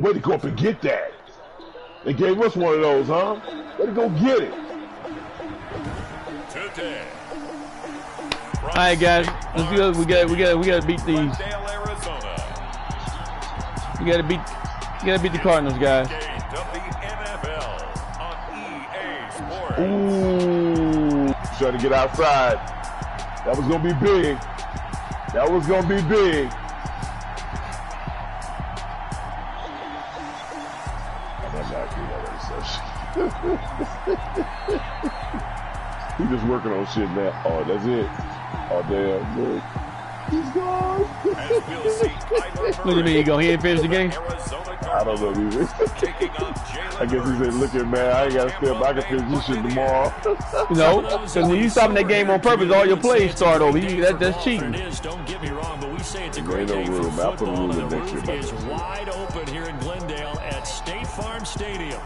Way to go up and get that. They gave us one of those, huh? Way to go get it. All right, guys. Let's go. We gotta beat these. We gotta beat the Cardinals, guys. Ooh, trying to get outside. That was gonna be big. That was gonna be big. He just working on shit now. Oh, that's it. Oh, damn. Look. He's gone. Look at me. He ain't finished the game? I don't know either. I guess he said, look at man, I ain't got to step. I can finish this shit tomorrow. No, because when you stop that game on purpose, all your plays start over. That's cheating. Don't get me wrong, but we say it's a great Ain't no day for room. I'll put a football. rule The in next roof year. is wide open here in Glendale at State Farm Stadium.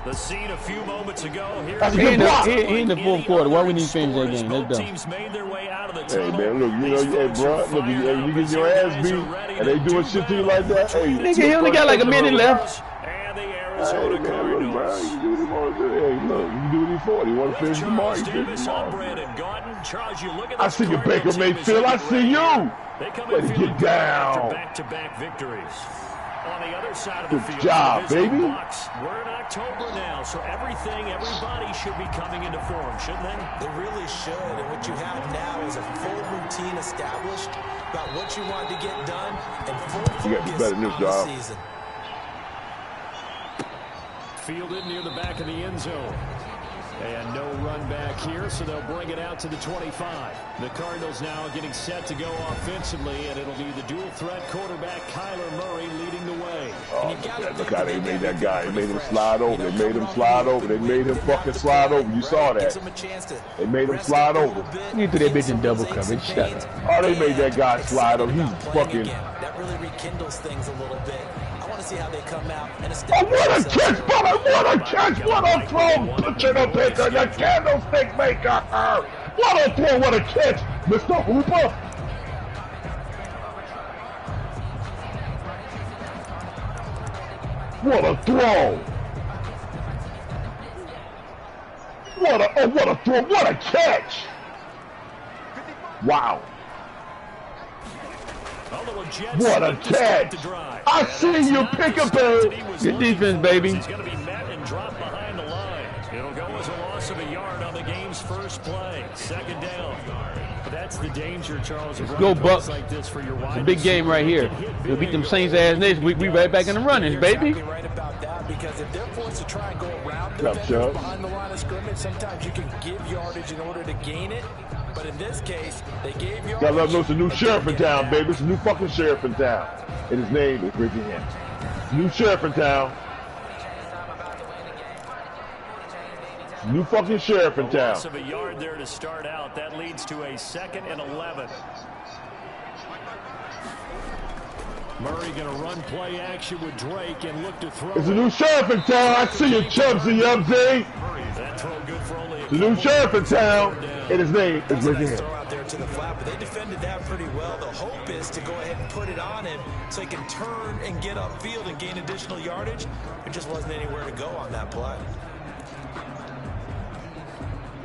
The scene a few moments ago. Here he in the fourth quarter. Why we need to finish that game? That's dumb. Teams made their way out of the Hey tunnel. man, look, you know, hey bro, look, you get your ass beat, and they doing shit to you like that. Hey, nigga, he only got like a minute left. And the Hey Arizona man, Cardinals. look, bro, you do what he want to do. Hey, look, you do what he for. He want to finish tomorrow. He finish tomorrow. I see you, Baker Mayfield. I see you. Let's get down. Back-to-back victories. On the other side of the field, good job, baby. Bucks. We're in October now, so everybody should be coming into form, shouldn't they? They really should, and what you have now is a full routine established about what you want to get done and full focus on the season. Fielded near the back of the end zone. And no run back here, so they'll bring it out to the 25. The Cardinals now getting set to go offensively, and it'll be the dual-threat quarterback Kyler Murray leading the way. Oh, look how they made that guy. They made him slide over. They made him slide over. They made him fucking slide over. You saw that. They made him slide over. You threw that bitch in double coverage. Shut up. Oh, they made that guy slide over. He's fucking... That really rekindles things a little bit. I want to see how they come out and oh, what a catch, brother! What a catch! What a throw! Picture the picker, the candlestick maker! What a throw! What a catch! Mr. Hooper! What a throw! What a throw! What a catch! Wow! What a catch! I see you, Pickaboo! Good defense, baby. He's going to be met and dropped behind the line. It'll go as a loss of a yard on the game's first play. Second down. But that's the danger, Charles. Let's go, Bucks. Like this for your it's a big game right here. We'll beat them Saints ass next week. We right back in the runnings, baby. Right about that, because if they're forced to try and go around defenders behind the line of scrimmage, sometimes you can give yardage in order to gain it. But in this case, they gave yardage. Gotta let them know it's a new sheriff in town, baby. It's a new fucking sheriff in town. And his name is Ricky Henry. New sheriff in town. New fucking sheriff in town. Loss of a yard there to start out. That leads to a 2nd and 11. Murray going to run play action with Drake and look to throw. It's a new sheriff in town. I see you, Chubsy Yubsy. That throw good for only the new sheriff in town. And his name is Ricky Henry. Throw out there to the flat, but they defended that pretty well. The hope is to go ahead and put it on him so he can turn and get upfield and gain additional yardage. There just wasn't anywhere to go on that play.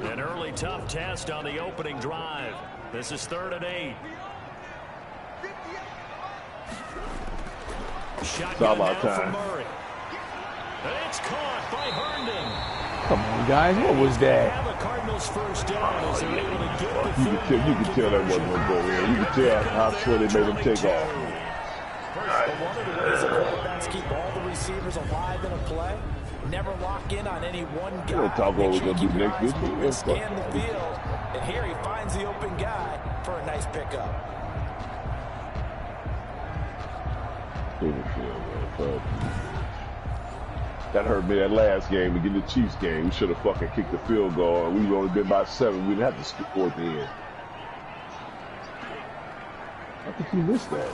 An early tough test on the opening drive. This is 3rd and 8. Shotgun now from Murray. And it's caught by Herndon. Come on, guys. What was that? Have a Cardinals first down as they're able to get the You can tell that wasn't going to go in. You can tell how sure they made him take off. One of the ways the quarterbacks keep all the receivers alive in a play. Never lock in on any one guy. We'll talk what we're going to do next week. And scan the field. And here he finds the open guy for a nice pickup. That hurt me that last game to get the Chiefs game. We should have fucking kicked the field goal. We would only been by 7. We didn't have to score at the end. I think you missed that.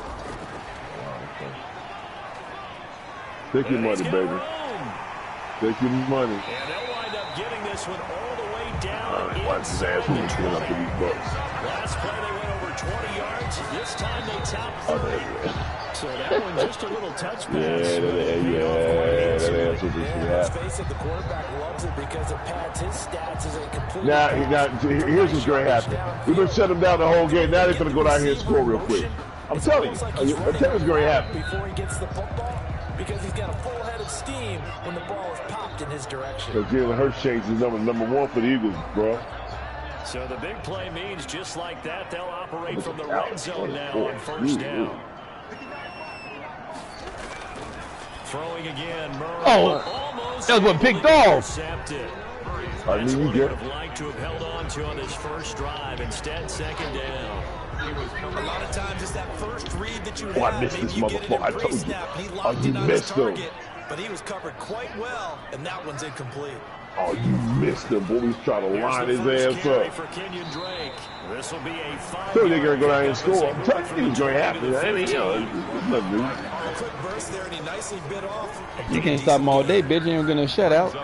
Take your money, baby. Take your money. And they'll wind up getting this one all the way down. Watch his ass when he's going up to these Bucks. Last play they went over 20 yards. This time they topped 30. So that one just a little touch pass. That answer this should happen. The quarterback loves it because it pads his stats as a complete. Now, here's what's going to happen. We're going to shut him down the whole game. Now they're going to go down here and score real quick. I'm telling you. I'm telling you what's going to happen. Before he gets the football, because he's got a full head of steam when the ball is popped in his direction. So Jalen Hurts changed his number one for the Eagles, bro. So the big play means just like that, they'll operate from the red zone now on first down. Throwing again, Murray. Oh, that was what picked off. I mean, you would have liked to have held on to on this first drive. Instead, second down. A lot of times it's that first read that you have. I missed this motherfucker. I told you. Oh, you missed him. But he was covered quite well, and that one's incomplete. Oh, you missed him. Boy, he's trying to line his ass up. This will be a 5. So they're going to go down and score. I'm telling you, it's going to happen. I mean, you know, it's nothing new. A quick burst there, and he nicely bit off. You can't stop him all day, bitch. You ain't gonna shut out.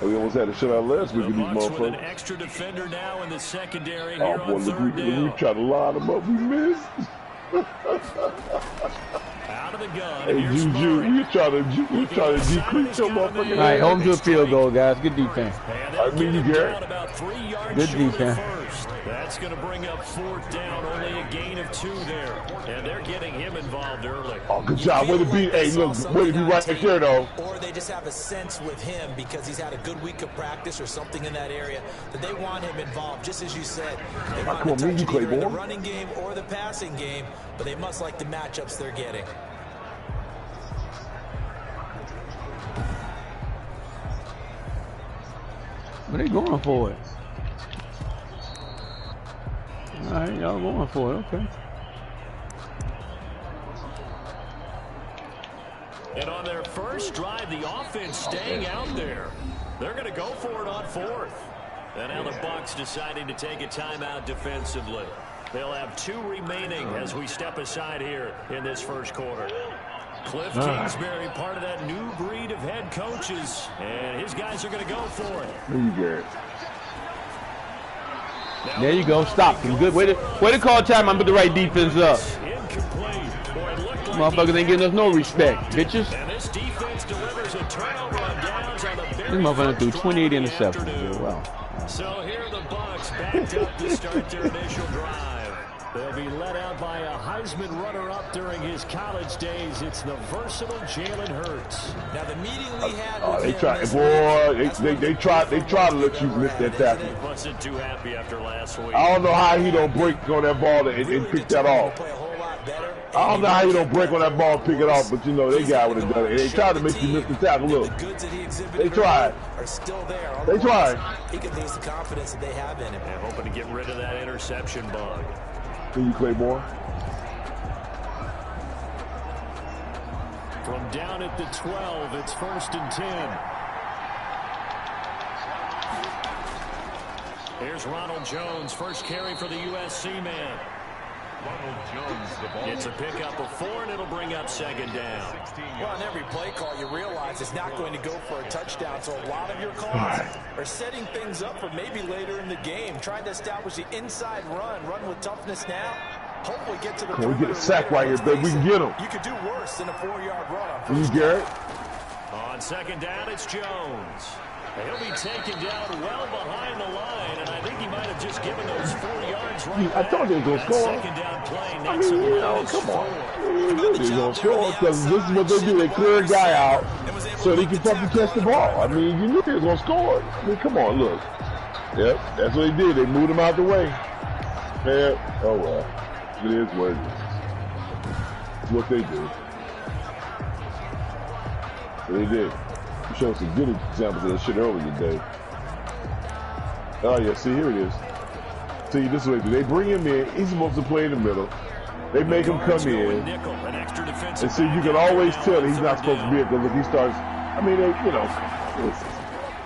We almost had a shutout last week with these motherfuckers. An extra defender now in the secondary here on third down. We try to line them up. We missed. Out of the gun. Hey, Juju, we try to decrease your motherfucking. All right, home to a field goal, guys. Good defense. I mean, you get good defense. That's going to bring up fourth down. Only a gain of 2 there. And they're getting him involved early. Oh, good job. Way to be. Hey, look, way to be right there, though. Or they just have a sense with him because he's had a good week of practice or something in that area that they want him involved, just as you said. They want to touch either in the running game or the passing game, but they must like the matchups they're getting. But they going for it. All right, y'all going for it. Okay. And on their first drive, the offense staying out there. They're going to go for it on 4th. And now the Bucs deciding to take a timeout defensively. They'll have 2 remaining as we step aside here in this first quarter. Cliff Kingsbury, part of that new breed of head coaches, and his guys are going to go for it. There you go. Stop. Good way to call time. I'm put the right defense up. Motherfuckers ain't getting us no respect, bitches. And this defense delivers a turnover on downs on the this motherfucker threw 28 interceptions. Wow. So here the Bucs backed up to start their initial drive. They'll be led out by a Heisman runner-up during his college days. It's the versatile Jalen Hurts. Now the meeting we had with they tried to let you miss that tackle. He wasn't too happy after last week. I don't know how he don't break on that ball and pick that off. I don't know how you don't break on that ball and pick it off, but you know, they guy would have done it. They tried to make you miss the tackle. Look, they tried. They tried. He can lose the confidence that they have in him. And hoping to get rid of that interception bug. Can you play more? From down at the 12, it's 1st and 10. Here's Ronald Jones, first carry for the USC man. Ronald Jones, the ball. Gets a pickup of 4, and it'll bring up second down. Well, on every play call, you realize it's not going to go for a touchdown, so a lot of your calls are setting things up for maybe later in the game, trying to establish the inside run with toughness now. Hopefully get to the perimeter. We get a sack right here, baby. We can get him. You could do worse than a 4-yard run. You Garrett? On second down, it's Jones. He'll be taken down well behind the line, and I think he might have just given those 4 yards right I told you he was going to score. Second down play. I mean, you know, come on. He's going to score because this is what they do. They clear a guy out so they can fucking catch the ball. I mean, you knew he was going to score. I mean, come on, look. Yep, that's what they did. They moved him out the way. Man, oh well. It is what it is. It's what they do. What they did. You showed some good examples of that shit earlier today. Oh yeah, see, here it is. See, this way, they bring him in. He's supposed to play in the middle. They make him come in. And see, you can always tell that he's not supposed to be it because look, he starts. I mean, they, you know.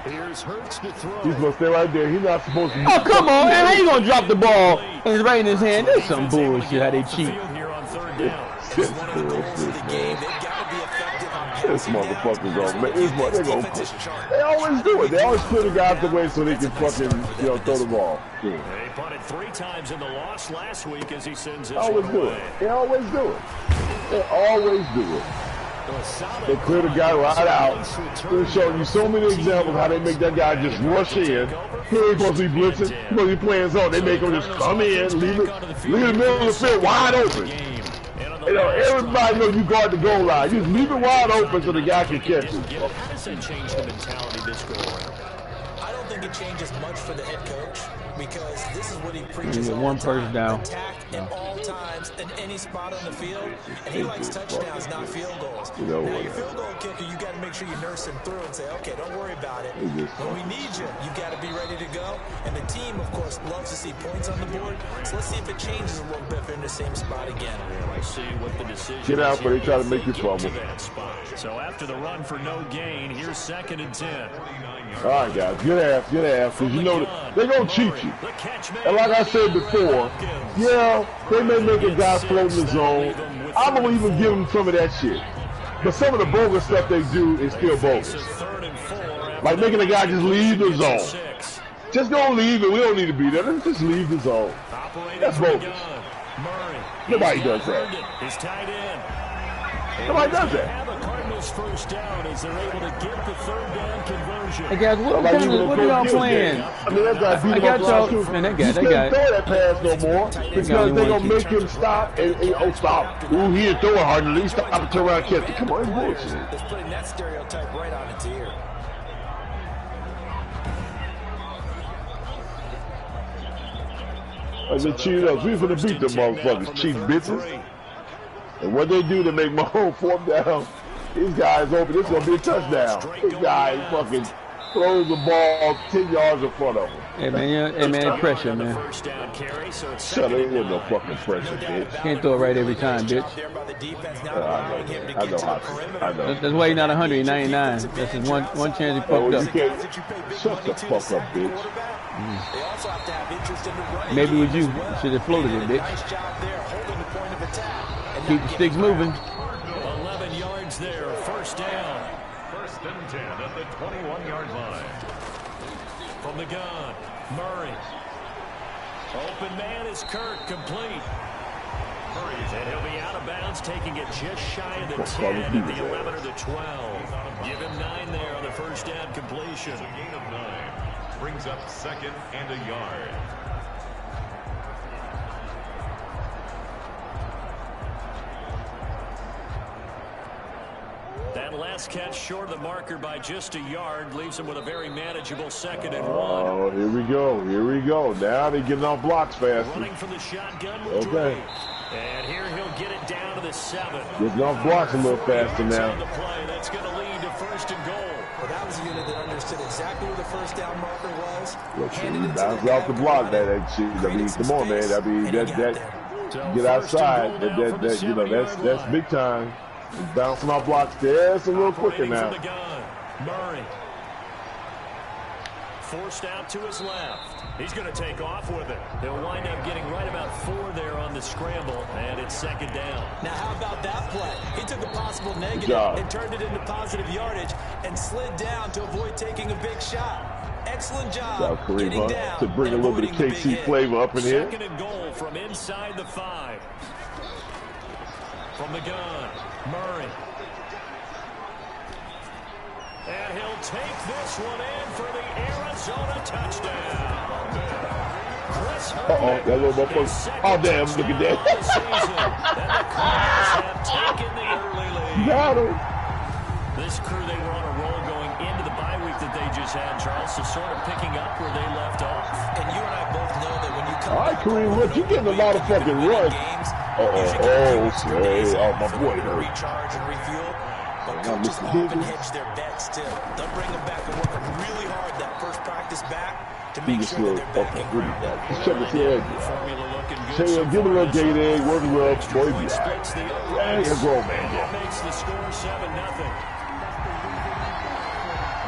Here's Hurts to throw. He's supposed to stay right there. He's not supposed to be. Oh, come on, man. How you going to drop the ball and it's right in his hand? That's some bullshit how they cheat. It's one of the goals of the game. They've got to be effective on This motherfucker's gonna make this one. They always do it. They always put the guys away so they can fucking, throw the ball. He punted 3 times in the loss last week as he sends his always do it. They always do it. They always do it. They clear the guy right out. They're showing you so many examples how they make that guy just rush in. He ain't supposed to be blitzing. He's supposed to be playing zone. They make him just come in, leave the middle of the field wide open. Everybody knows you guard the goal line. Just leave it wide open so the guy can catch it. How does that change the mentality this go around? I don't think it changes much for the head coach because this is what he preaches all one the time. person down. Attack at all times in any spot on the field, and he likes touchdowns, not field goals. Now, your field goal kicker, you got to make sure you nurse him through and say, okay, don't worry about it. When we need you, you got to be ready to go. And the team, of course, loves to see points on the board. So let's see if it changes a little bit if they're in the same spot again. Let's see what the decision Get out, but they try to make you trouble. So after the run for no gain, here's 2nd and 10. All right, guys, get half, because you know they're going to cheat you. And like I said before, yeah, they may make a guy float in the zone. I don't even give them some of that shit. But some of the bogus stuff they do is still bogus. Like making a guy just leave the zone. Just don't leave it. We don't need to be there. Let's just leave the zone. That's bogus. Nobody does that. Nobody does that. First down as they're able to get the 3rd down conversion. Hey guys, what are y'all playing? I mean, that guy beat I got y'all. Man, they got throw that pass no more because they're gonna make him stop and stop. Ooh, he didn't throw it hard. At least stop and turn around and catch it. Come on, it's bullshit. It's putting that stereotype right on its ear. Like they cheated us. We finna beat them motherfuckers, cheating bitches. And what they do to make Mahomes 4th down. These guys open. This is gonna be a touchdown. This guy fucking throws the ball 10 yards in front of him. Hey man, pressure, man. Shut up, ain't with no fucking pressure, bitch. Can't throw it right every time, bitch. I know. That's why he's not 100, he's 99. That's his one chance he fucked up. Shut the fuck up, bitch. Maybe with you should have floated it, bitch. Keep the sticks moving. 11 yards there, 1st down. 1st and 10 at the 21-yard line. From the gun, Murray. Open man is Kirk, complete. And he'll be out of bounds, taking it just shy of the 10 at the 11 or the 12. Give him 9 there on the 1st down completion. A gain of 9. Brings up 2nd and a yard. That last catch short of the marker by just a yard leaves him with a very manageable 2nd and 1. Oh, here we go. Now they're getting off blocks fast. Running from the shotgun with Drake. And here he'll get it down to the 7. Getting off blocks a little faster now. The play. That's going to lead to 1st and goal. Well, that was a unit that understood exactly where the 1st down marker was. Look, he bounced off the block. I mean, come on, man. I mean, that get outside. That's big time. He's bouncing off blocks there. It's a little quicker now. Murray. Forced out to his left. He's going to take off with it. He'll wind up getting right about 4 there on the scramble, and it's 2nd down. Now, how about that play? He took a possible negative and turned it into positive yardage and slid down to avoid taking a big shot. Excellent job getting down to bring a little bit of KC flavor up in here. 2nd and goal from inside the 5. From the gun, Murray. And he'll take this one in for the Arizona touchdown. Uh-oh, that little motherfucker. Oh, damn, look at that. Got him. This crew, they were on a roll going into the bye week that they just had, Charles, so sort of picking up where they left off. And you and I both know that when you come back Kareem, look, you're getting a lot of fucking runs. My boy hurt. Recharge and refuel. But coaches often hedge their bets, too. They'll bring them back and work them really hard that first practice back to make sure that they're back in green. Check his head. Give him a little gate egg, working well, boy, be all right. Hey, a grown man. Makes the score 7-0.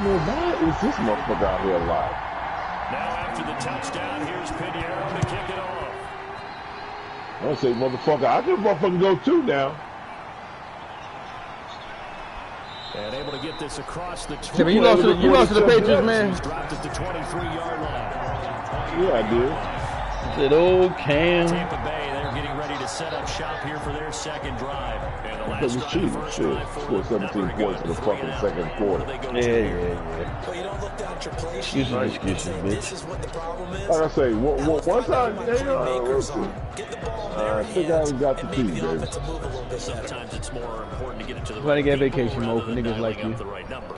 Man, why is this motherfucker out here alive? Now after the touchdown, here's Pinheiro to kick it off. I say, motherfucker, I can motherfucker go too now. And able to get this across the 20. You lost to the Patriots, man. He's dropped at the 23-yard line. Yeah, I did. I said, oh, Cam. Tampa Bay, they're getting ready to set up shop here for their second drive. And the last Because cheating, shit. Scored 17 points in the fucking second quarter. Yeah. Well, you don't look down at your play Excuses, bitch. This is what the problem is. Like I say, one time, I think I got the team, baby. Sometimes it's more important to get it to the Try to get vacation mode for niggas like you. the right number.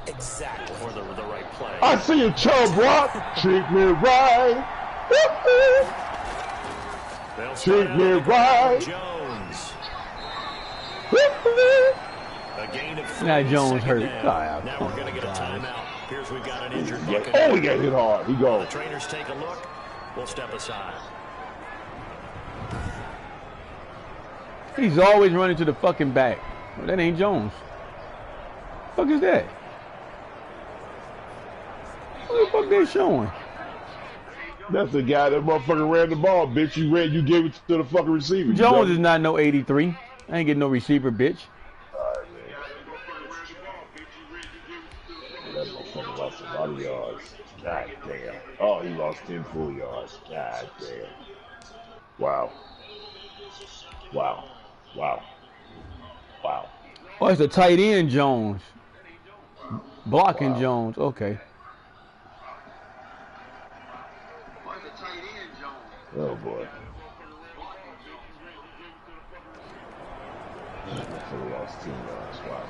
Exactly. Or the right play. I see you, Chubb Rock. Treat me right. Treat me right. Jones. A gain of Now Jones hurt. Now we're going to get a timeout. Here's we've got an injured bucket. Oh, he got hit hard. He goes. The trainers take a look. We'll step aside. He's always running to the fucking back. Well, that ain't Jones. What the fuck is that? What the fuck they showing? That's the guy that motherfucking ran the ball, bitch. You gave it to the fucking receiver. Jones is not no 83. I ain't getting no receiver, bitch. That motherfucker lost a lot of yards. God damn. Oh, he lost 10 full yards. God damn. Wow. Wow. Wow. Wow. Oh, it's a tight end, Jones. Blocking Jones. Okay. Oh, boy. He lost 10 yards. Wow.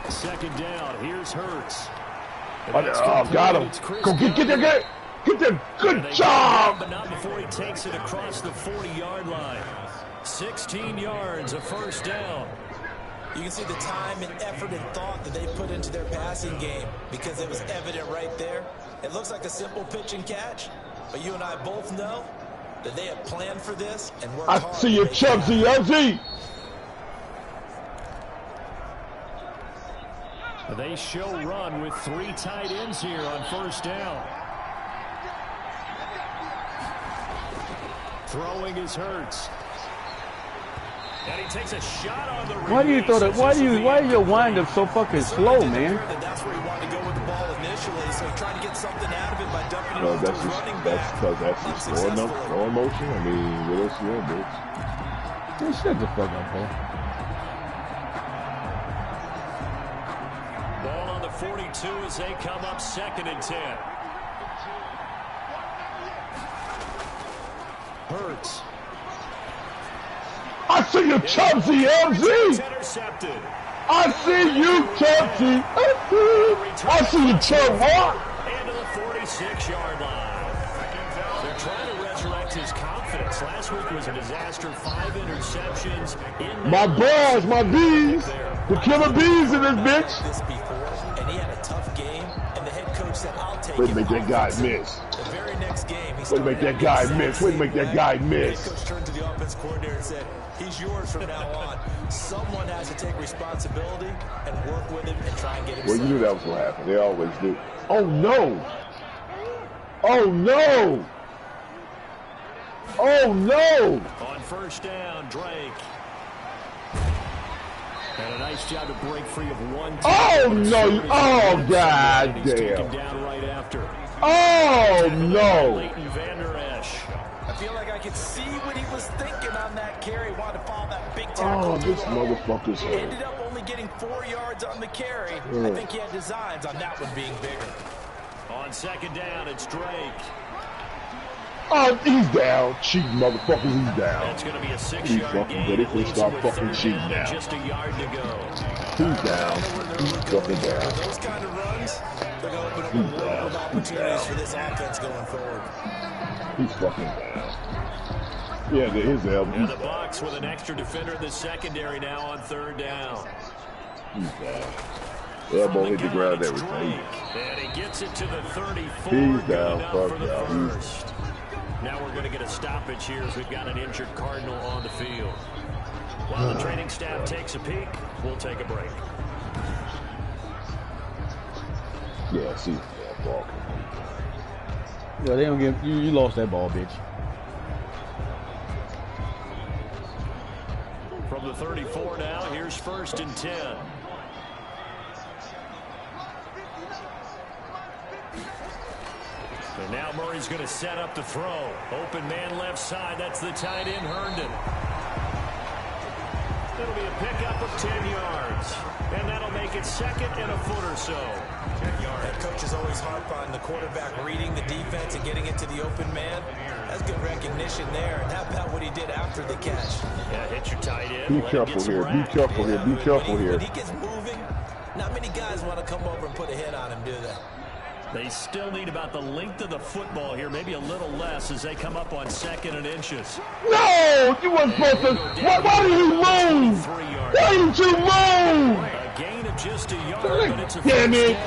Second down. Here's Hurts. Oh, got him. Go get that guy. Get that. Good job. But not before he takes it across the 40-yard line. 16 yards, a first down. You can see the time and effort and thought that they put into their passing game because it was evident right there. It looks like a simple pitch and catch, but you and I both know that they have planned for this and worked hard. I see you, Chubsy, LG. They show run with 3 tight ends here on first down. Throwing is Hurts. And he takes a shot on the Why do you throw that? Why is your wind up so fucking slow, man? That's where he wanted to go with the ball initially, so he tried to get something out of it by dumping it off to his running back. That's just no emotion. I mean, what else you want, bitch? Man, shut the fuck up, bro. Ball on the 42 as they come up 2nd and 10. Hurts. I see you, Chubsy, LG. Intercepted. I see you, Chubsy. I see you, Chubb Rock. Into the 46-yard line. They're trying to resurrect his confidence. Last week was a disaster. 5 interceptions. My boys, my bees. The killer bees in this bitch. This before, and he had a tough game, and the head coach said, "I'll take it." Way to make that guy miss. The very next game, Way to make that guy miss. Way to make that guy miss. The coach turned to the offense coordinator and said, "He's yours from now on." Someone has to take responsibility and work with him and try and get him. Well, you knew that was going to happen. They always do. Oh, no. Oh, no. Oh, no. On first down, Drake. And a nice job to break free of one. Oh, no. Oh, God He's taken damn. down right after. Oh, no. Leighton Vander Esch. I feel like I could see what he was thinking on that carry. Wanted to follow that big tackle. Oh, this motherfucker's hurt. Ended up only getting 4 yards on the carry. I think he had designs on that one being bigger. On second down, it's Drake. Oh, he's down. Cheating motherfuckers, he's down. That's going to be a He's 6-yard fucking gain. good. If we Leads start with fucking third cheating down now. and just a yard to go. He's down. He's fucking down. Those kind of runs, they're going to open up a world of opportunities for this offense going forward. He's fucking down. Yeah, his elbow. And the Bucs with an extra defender in the secondary now on third down. He's down. Elbow hit the ground, everything. And he gets it to the 34. He's down. Fuck Fuck y'all. Now we're going to get a stoppage here as we've got an injured Cardinal on the field. While the training staff takes a peek, we'll take a break. Yeah, see, ball. Yeah, they don't give you. You lost that ball, bitch. From the 34 now, here's 1st and 10. And now Murray's going to set up the throw. Open man left side. That's the tight end, Herndon. It'll be a pickup of 10 yards. And that'll make it 2nd and a foot or so. 10 yards. That coach is always hard on the quarterback reading the defense and getting it to the open man. That's good recognition there. And how about what he did after the catch? Yeah, hit your tight end. Be careful here. Be careful here. Be careful here. When he gets moving, not many guys want to come over and put a hit on him, do they? They still need about the length of the football here, maybe a little less as they come up on 2nd and inches. No! You weren't supposed to. Why did you move? Why didn't you move? A gain of just a yard, but it's a damn it.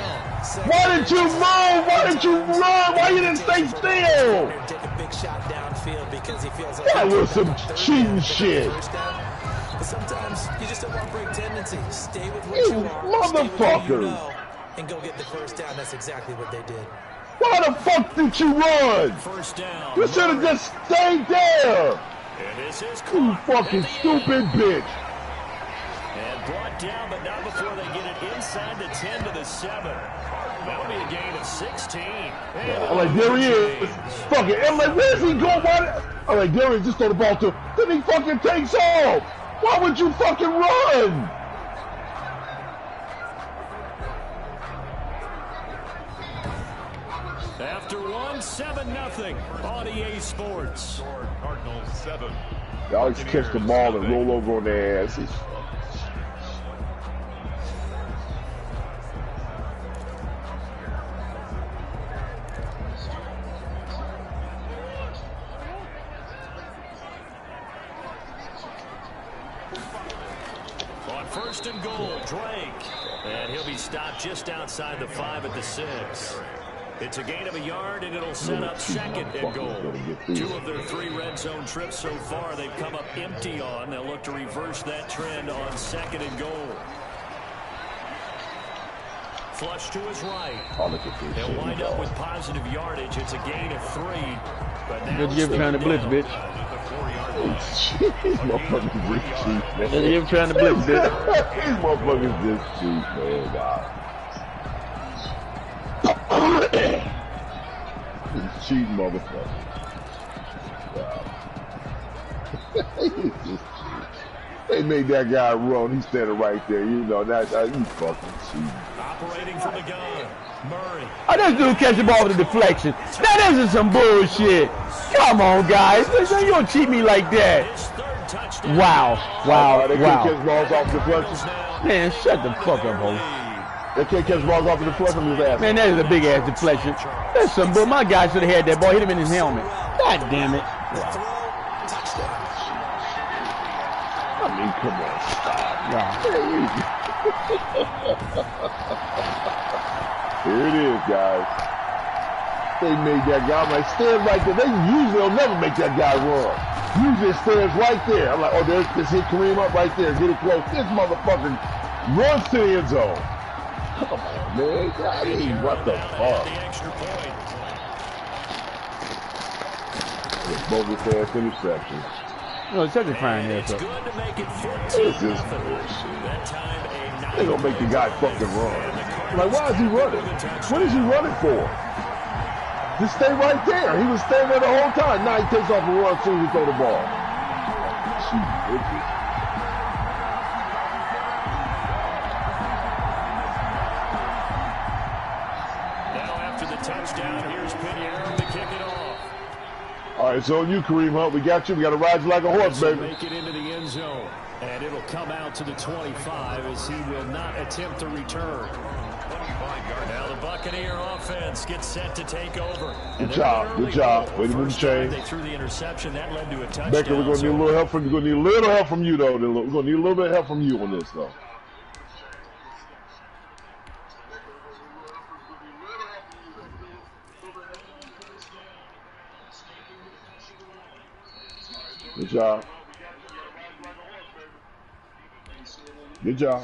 Why didn't you move? Why didn't you run? Why you didn't stay still? Take a big shot downfield because he feels like that was some cheating shit. But sometimes you just have one break tendency. Stay with what You you are. motherfucker. And go get the first down. That's exactly what they did. Why the fuck did you run? First down. You should have just stayed there. And this is You fucking stupid bitch. And brought down, but not before they get it inside the 10 to the 7. That'll be a gain of 16. I'm like, there he is. Fuck it. I'm like, where's he going? I'm like, there he is. Just throw the ball to him. Then he fucking takes off. Why would you fucking run? After 7-0 on EA Sports. Cardinals 7. They always catch the ball and roll over on their asses. On 1st and goal, Drake. And he'll be stopped just outside the 5 at the 6. It's a gain of a yard, and it'll set up 2nd and goal. 2 of their 3 red zone trips so far they've come up empty on. They'll look to reverse that trend on 2nd and goal. Flush to his right. They'll wind up with positive yardage. It's a gain of 3. But now Good give trying to blitz, bitch. These motherfuckers just cheap, man. Good give trying to blitz, bitch. These motherfuckers just cheap, man. God. These cheap motherfuckers. Wow. He's just cheap. They made that guy run. He's standing right there. You know, that's he's fucking cheap. Operating from the gun, Murray. Oh, this dude catch the ball with a deflection. Now this is some bullshit. Come on, guys. You don't cheat me like that. Wow. They can't catch balls off deflections. Man, shut the fuck up, ho. They can't catch balls off the deflection. Man, that is a big ass deflection. That's some bull. My guy should have had that ball. Hit him in his helmet. God damn it. I mean, come on, stop. Here it is, guys. They made that guy. I'm like, stand right there. They usually will never make that guy run. Usually it stands right there. I'm like, oh, there's this hit Kareem up right there. Get it close. This motherfucker runs to the end zone. Come on, man. I mean, what the fuck? Bogus ass interception. No, it's such a fine ass up. This is bullshit. They gonna make the guy fucking run. Like, why is he running? What is he running for? Just stay right there. He was staying there the whole time. Now he takes off and runs as soon as he throw the ball. Now after the touchdown, here's Pinheiro to kick it off. All right, so you, Kareem Hunt, we got you. We got to ride you like a horse, baby. Make it into the end zone, and it'll come out to the 25 as he will not attempt to return. Now the Buccaneer offense gets set to take over. Good job. Good job. Way to move the chain. They threw the interception. That led to a touchdown. Becker, we're going to need a little help from you. We're going to need a little help from you, though. We're going to need a little bit of help from you on this, though. Good job. Good job.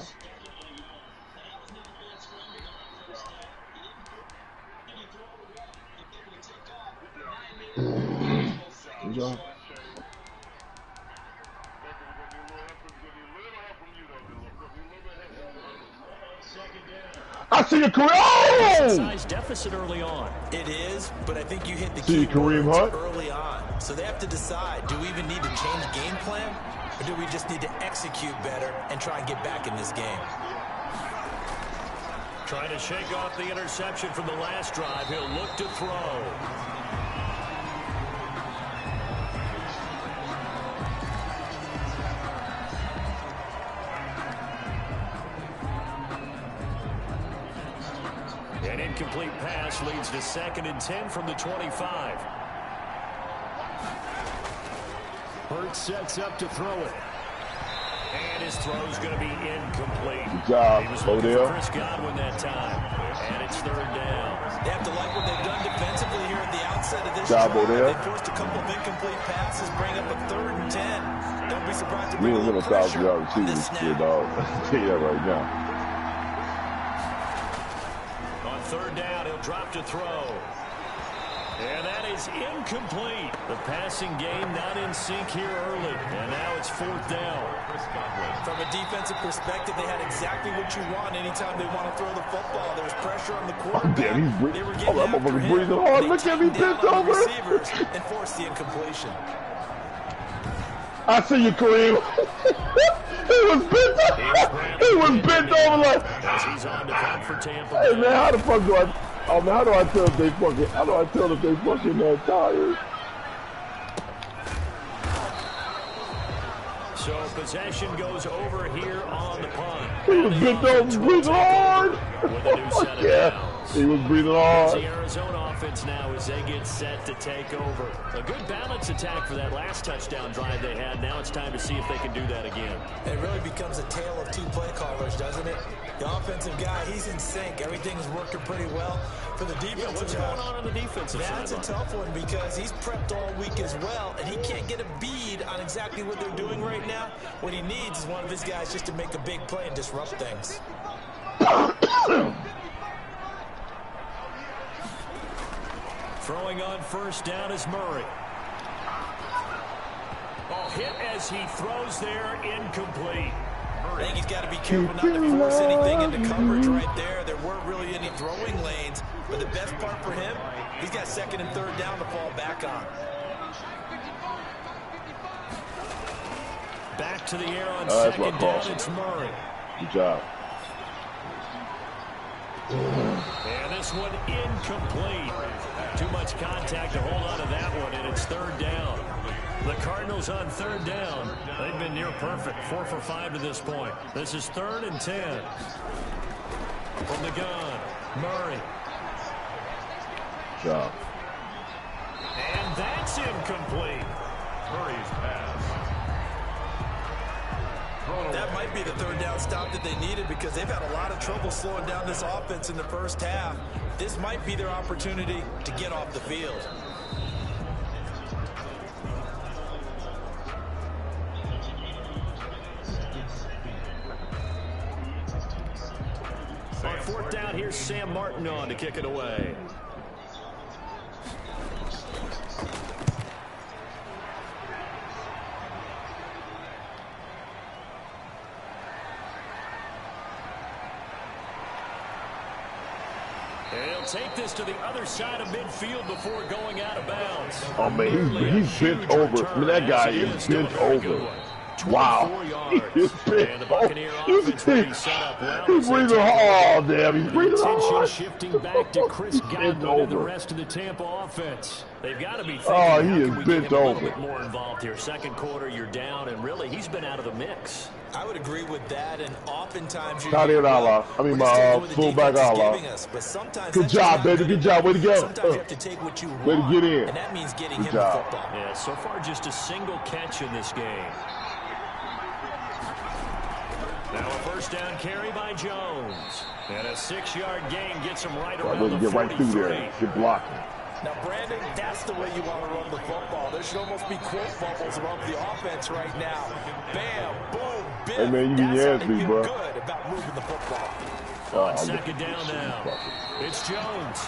see you, Kareem. Oh! Size deficit early on. It is, but I think you hit the See key Kareem words Hunt early on. So they have to decide, do we even need to change game plan? Or do we just need to execute better and try and get back in this game? Trying to shake off the interception from the last drive. He'll look to throw. An incomplete pass leads to 2nd and 10 from the 25. Hurts sets up to throw it. And his throw's going to be incomplete. Good job, He was looking Odell. for Chris Godwin that time. And it's 3rd down. They have to like what they've done defensively here at the outset of this Good job, drive. Odell. They forced a couple of incomplete passes, bring up a 3rd and 10. Don't be surprised to We bring a ain't little gonna pressure 1,000-yard on receiver this this year, snap. dog. I'll tell you that right now. On 3rd down, he'll drop to throw. And that is incomplete. The passing game not in sync here early. And now it's 4th down. From a defensive perspective, they had exactly what you want anytime they want to throw the football. There's pressure on the quarterback. Damn, he's breathing. They were Oh, getting that after motherfucker him. breathing hard. They Look at me tightened down bent on the over. receivers and forced the incompletion. I see you, Kareem. He was bent over. He was bent over like. As he's on to punt for Tampa Hey Bay. man, how the fuck do I? Oh man, how do I tell if they fucking? How do I tell if they fucking tired? So possession goes over here on the punt. He was bent over, breathing hard. With a new set of Yeah, downs. he was breathing The hard. Arizona offense now as they get set to take over. A good balance attack for that last touchdown drive they had. Now it's time to see if they can do that again. It really becomes a tale of 2 play callers, doesn't it? The offensive guy, he's in sync. Everything's working pretty well. For the defensive What's guy, going on the defensive side? that's a tough one because he's prepped all week as well, and he can't get a bead on exactly what they're doing right now. What he needs is one of his guys just to make a big play and disrupt things. Throwing on 1st down is Murray. Oh, hit as he throws there, incomplete. I think he's got to be careful not to force anything into coverage right there. There weren't really any throwing lanes, but the best part for him, he's got 2nd and 3rd down to fall back on. Back to the air on That's 2nd my down, call. it's Murray. Good job. And this one incomplete. Too much contact to hold on to that one, and it's 3rd down. The Cardinals on 3rd down. They've been near perfect, 4 for 5 to this point. This is 3rd and 10. From the gun, Murray. Good job. And that's incomplete. Murray's pass. That might be the 3rd down stop that they needed because they've had a lot of trouble slowing down this offense in the first half. This might be their opportunity to get off the field. On 4th down, here's Sam Martin on to kick it away. And he'll take this to the other side of midfield before going out of bounds. Oh man, he's bent over. I mean, that guy is bent over. Wow. He's bent over. He's breathing hard. Damn, he's breathing Attention hard. shifting back to Chris Godwin and the rest of the Tampa offense. They've got to be thinking, Oh, he how is can we bent get him a little over. bit more involved here? 2nd quarter, you're down, and really, he's been out of the mix. I would agree with that, and oftentimes Tight end Allah. I mean, my fullback Allah. Good job, baby. Good job. Way to go. Sometimes you have to take what you want, Way to get in. and that means getting Good him job. the football. Yeah, so far just a single catch in this game. Now a 1st down carry by Jones. And a 6-yard gain gets him right around the 43. Get right through there. Get blocking. Now, Brandon, that's the way you want to run the football. There should almost be quote bubbles above the offense right now. Bam, boom, biff. Hey, man, you get your ass beat, bro. Good about moving the football. On 2nd down now. It's Jones.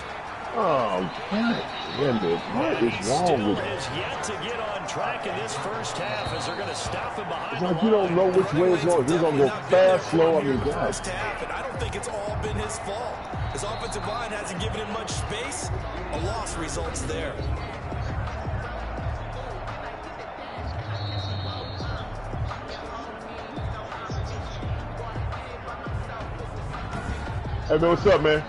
Oh, God damn it. What is wrong with has yet to get on track in this first half as they're going to stop him behind. It's like you don't know which way it's going. He's going to go fast, slow. I mean, God. First half, and I don't think it's all been his fault. His offensive line hasn't given him much space. A loss results there. Hey, man, what's up, man?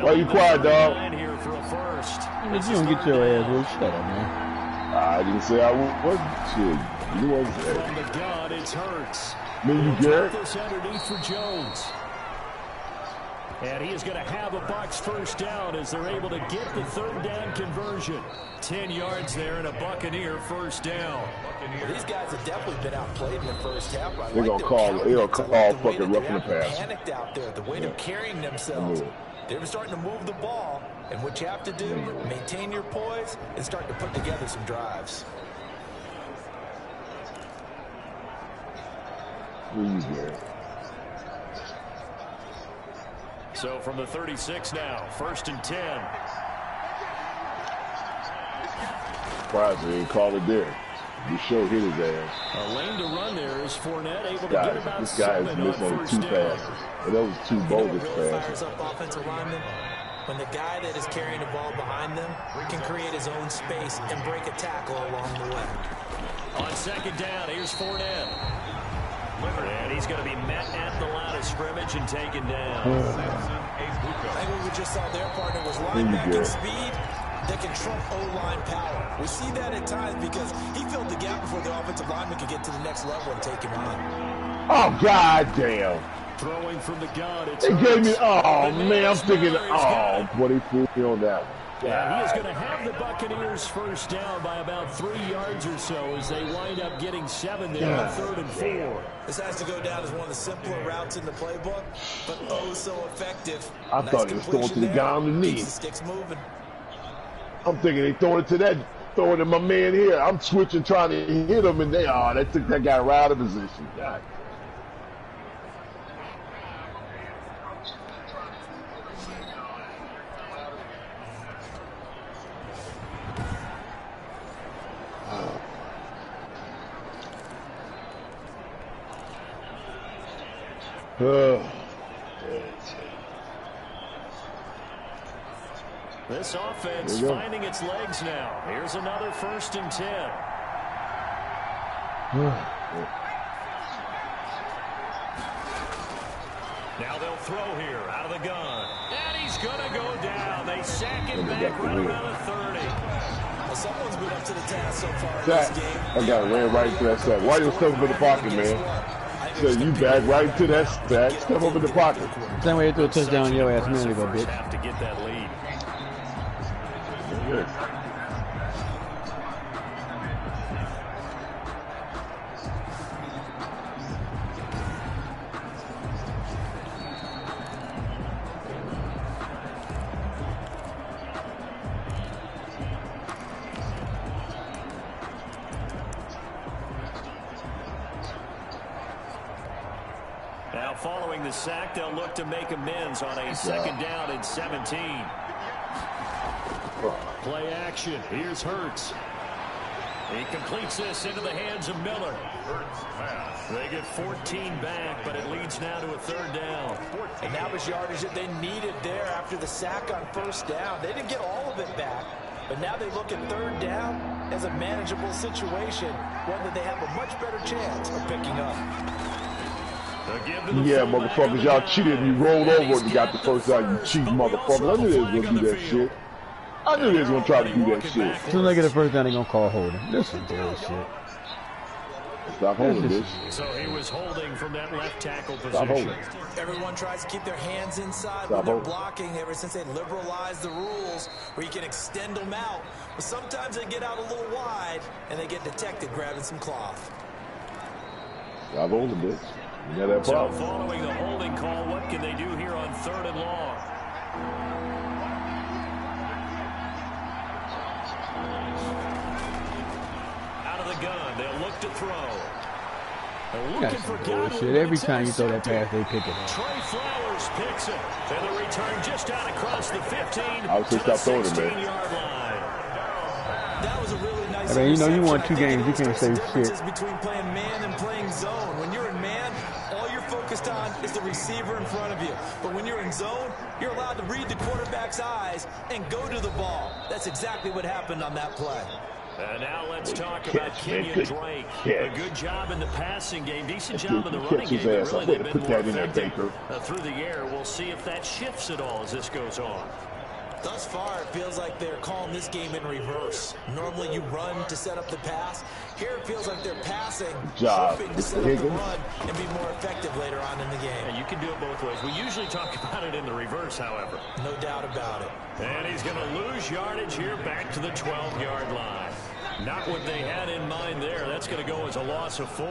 Why you quiet, dog? Here for a first. You don't get your ass well, shut up, man. I didn't say I wasn't. Shit, you wasn't From the gun, it's Hurts. Me, you Garrett? This underneath for Jones. And he is going to have a Bucs first down as they're able to get the third down conversion. 10 yards there and a Buccaneer first down. These guys have definitely been outplayed in the first half. They're going to call fucking roughing the pass. Panicked out there, the way they're carrying themselves. They're starting to move the ball, and what you have to do, maintain your poise and start to put together some drives. So from the 36 now, 1st and 10. Surprised they didn't call it there. You sure hit his ass. A lane to run there is Fournette able to get about this guy is missing only 2 passes. And those 2 bogus passes. Up offensive linemen, when the guy that is carrying the ball behind them can create his own space and break a tackle along the way. On 2nd down, here's Fournette. And he's going to be met at the line of scrimmage and taken down. I think what we just saw their partner was linebacker speed that can trump O-line power. We see that at times because he filled the gap before the offensive lineman could get to the next level and take him on. Oh, God damn. Throwing from the gun. They gave me, oh, man, I'm thinking, oh, boy, they fooled me on that one. Yeah, he is going to have the Buccaneers first down by about 3 yards or so as they wind up getting 7 there on 3rd and 4. This has to go down as one of the simpler routes in the playbook, but oh so effective. I thought he was throwing to the guy on the knee. Sticks moving. I'm thinking they throwing it to that, throwing to my man here. I'm switching, trying to hit him, and they took that guy right out of position. God. This offense finding its legs now. Here's another 1st and 10. Now they'll throw here out of the gun. And he's going to go down. They sack him back right around the 30. Well, someone's been up to the task so far in this game. I got ran right into that sack. Why you stepping in the pocket, man? So you back right into that sack. Step up in the pocket. Same way you threw a touchdown on your ass a minute ago, bitch. Have to get that lead. Good. Now following the sack, they'll look to make amends on a 2nd down and 17. Play action. Here's Hurts. He completes this into the hands of Miller. They get 14 back, but it leads now to a 3rd down. And that was yardage that they needed there after the sack on 1st down. They didn't get all of it back, but now they look at 3rd down as a manageable situation, one that they have a much better chance of picking up. Yeah, motherfuckers, y'all cheated and you rolled over and you got the first down, you cheat motherfuckers. I knew they was going to do that shit. I knew they was going to try to do that shit. As soon as I get the first down, they going to call holding. This is bullshit. Stop holding this. So he was holding from that left tackle position. Stop holding. Everyone tries to keep their hands inside when they're blocking ever since they liberalized the rules where you can extend them out. But sometimes they get out a little wide and they get detected grabbing some cloth. Stop holding this. You know that problem. So following the holding call, what can they do here on 3rd and long? Out of the gun, they'll look to throw. That's some bullshit. Every time you throw that pass, they pick it up. Trey Flowers picks it. And the return just out across the 15 I was just to the stop throwing it, man. 16-yard line. That was a really nice I mean, you know, you won 2 games, you can't say shit. Between playing man and playing zone. When you're in man, all you're focused on is the receiver in front of you. But when you're in zone, you're allowed to read the quarterback's eyes and go to the ball. That's exactly what happened on that play. And now let's talk about Kenyon Drake. A good job in the passing game, decent job in the running game. But really, they've been more effective through the air. We'll see if that shifts at all as this goes on. Thus far, it feels like they're calling this game in reverse. Normally, you run to set up the pass. Here, it feels like they're passing, hoping to set up the run and be more effective later on in the game. And you can do it both ways. We usually talk about it in the reverse, however. No doubt about it. And he's going to lose yardage here back to the 12-yard line. Not what they had in mind there. That's going to go as a loss of 4.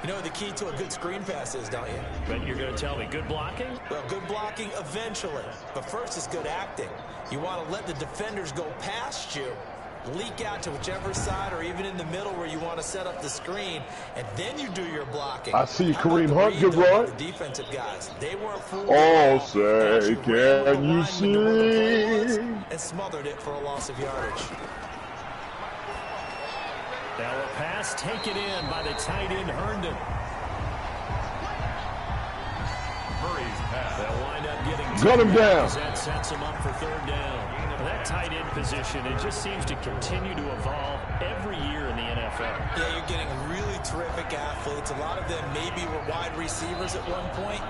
You know what the key to a good screen pass is, don't you? But you're going to tell me good blocking? Well, good blocking eventually. But first is good acting. You want to let the defenders go past you, leak out to whichever side or even in the middle where you want to set up the screen, and then you do your blocking. I see Kareem Hunt, good run. The defensive guys, they weren't fooled. Oh, say, can you see? And smothered it for a loss of yardage. Now a pass taken in by the tight end Herndon. Murray's pass. They'll wind up getting got him down. That sets him up for 3rd down. That tight end position, it just seems to continue to evolve every year in the NFL. Yeah, you're getting really terrific athletes. A lot of them maybe were wide receivers at one point.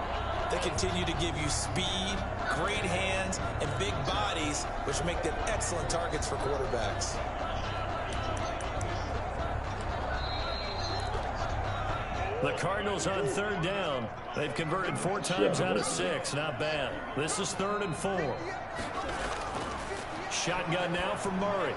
They continue to give you speed, great hands, and big bodies, which make them excellent targets for quarterbacks. The Cardinals on 3rd down. They've converted 4 times out of 6. Not bad. This is 3rd and 4. Shotgun now for Murray.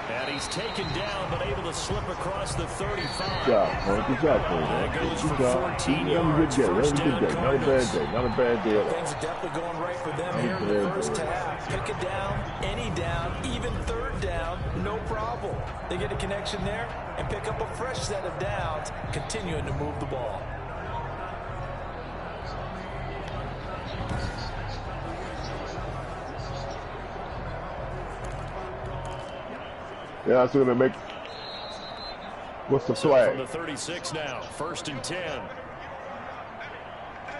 And he's taken down, but able to slip across the 35. Good job, man. Good job, man. That goes for Good 14 yards. First down, Not a Cardinals. bad day. Not a bad day at all. Things are definitely going right for them here in the first half. Pick a down, any down, even 3rd down, no problem. They get a connection there and pick up a fresh set of downs, continuing to move the ball. Yeah, that's going to make. What's the flag? From the 36 now, 1st and 10.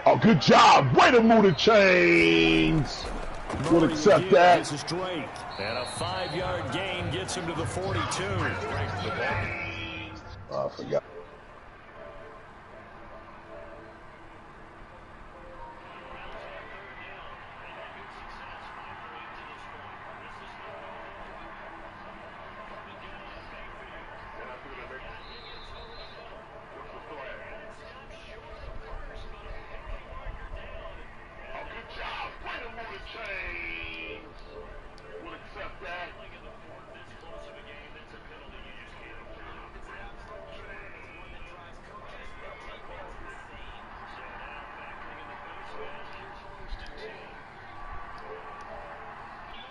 Oh, good job. Way to move the chains. We'll accept that. This is Drake. And a 5-yard gain gets him to the 42. Oh, I forgot.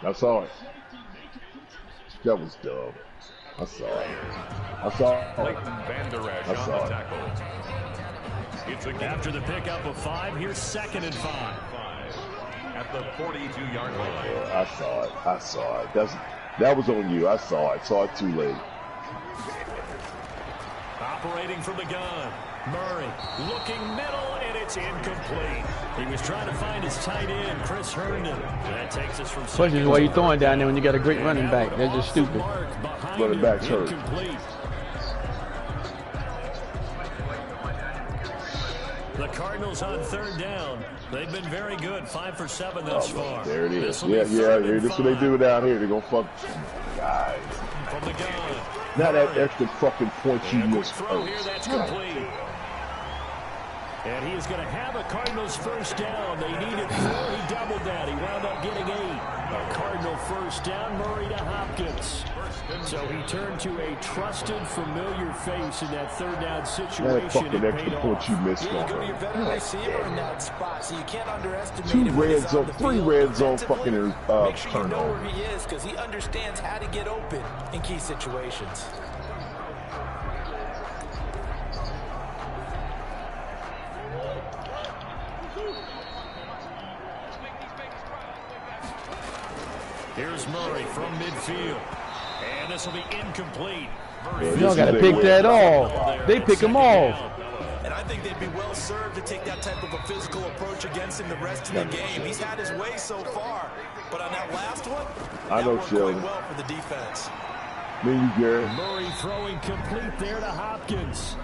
I saw it. That was dumb. I saw it. I saw it. Leighton Vander Esch on the tackle. It's After the pickup of 5, here's 2nd and 5. At the 42-yard line. I saw it. I saw it. That was on you. I saw it. Saw it too late. Operating from the gun. Murray looking middle, and it's incomplete. He was trying to find his tight end, Chris Herndon. That takes us from. Which is why you throwing down there when you got a great running back. They're just stupid. Running back's hurt. The Cardinals on 3rd down. They've been very good, 5 for 7 thus far. There it is. Yeah. This is what they do down here. They're gonna fuck guys. From the gun. Now that extra fucking point you missed. Throw here, that's complete. And he is going to have a Cardinals 1st down. They needed 4. He doubled that. He wound up getting 8. A Cardinal 1st down. Murray to Hopkins. So he turned to a trusted, familiar face in that 3rd down situation. That fucking extra point you missed on. You go to your veteran receiver in that spot, so you can't underestimate 3 red zone fucking make sure you know turnover. where he is, because he understands how to get open in key situations. Here's Murray from midfield. And this will be incomplete. Y'all got to pick that off. They pick him off. And I think they'd be well served to take that type of a physical approach against him the rest of the game. He's had his way so far, but on that last one, I know Sheldon. well for the defense. Murray throwing complete there to Hopkins.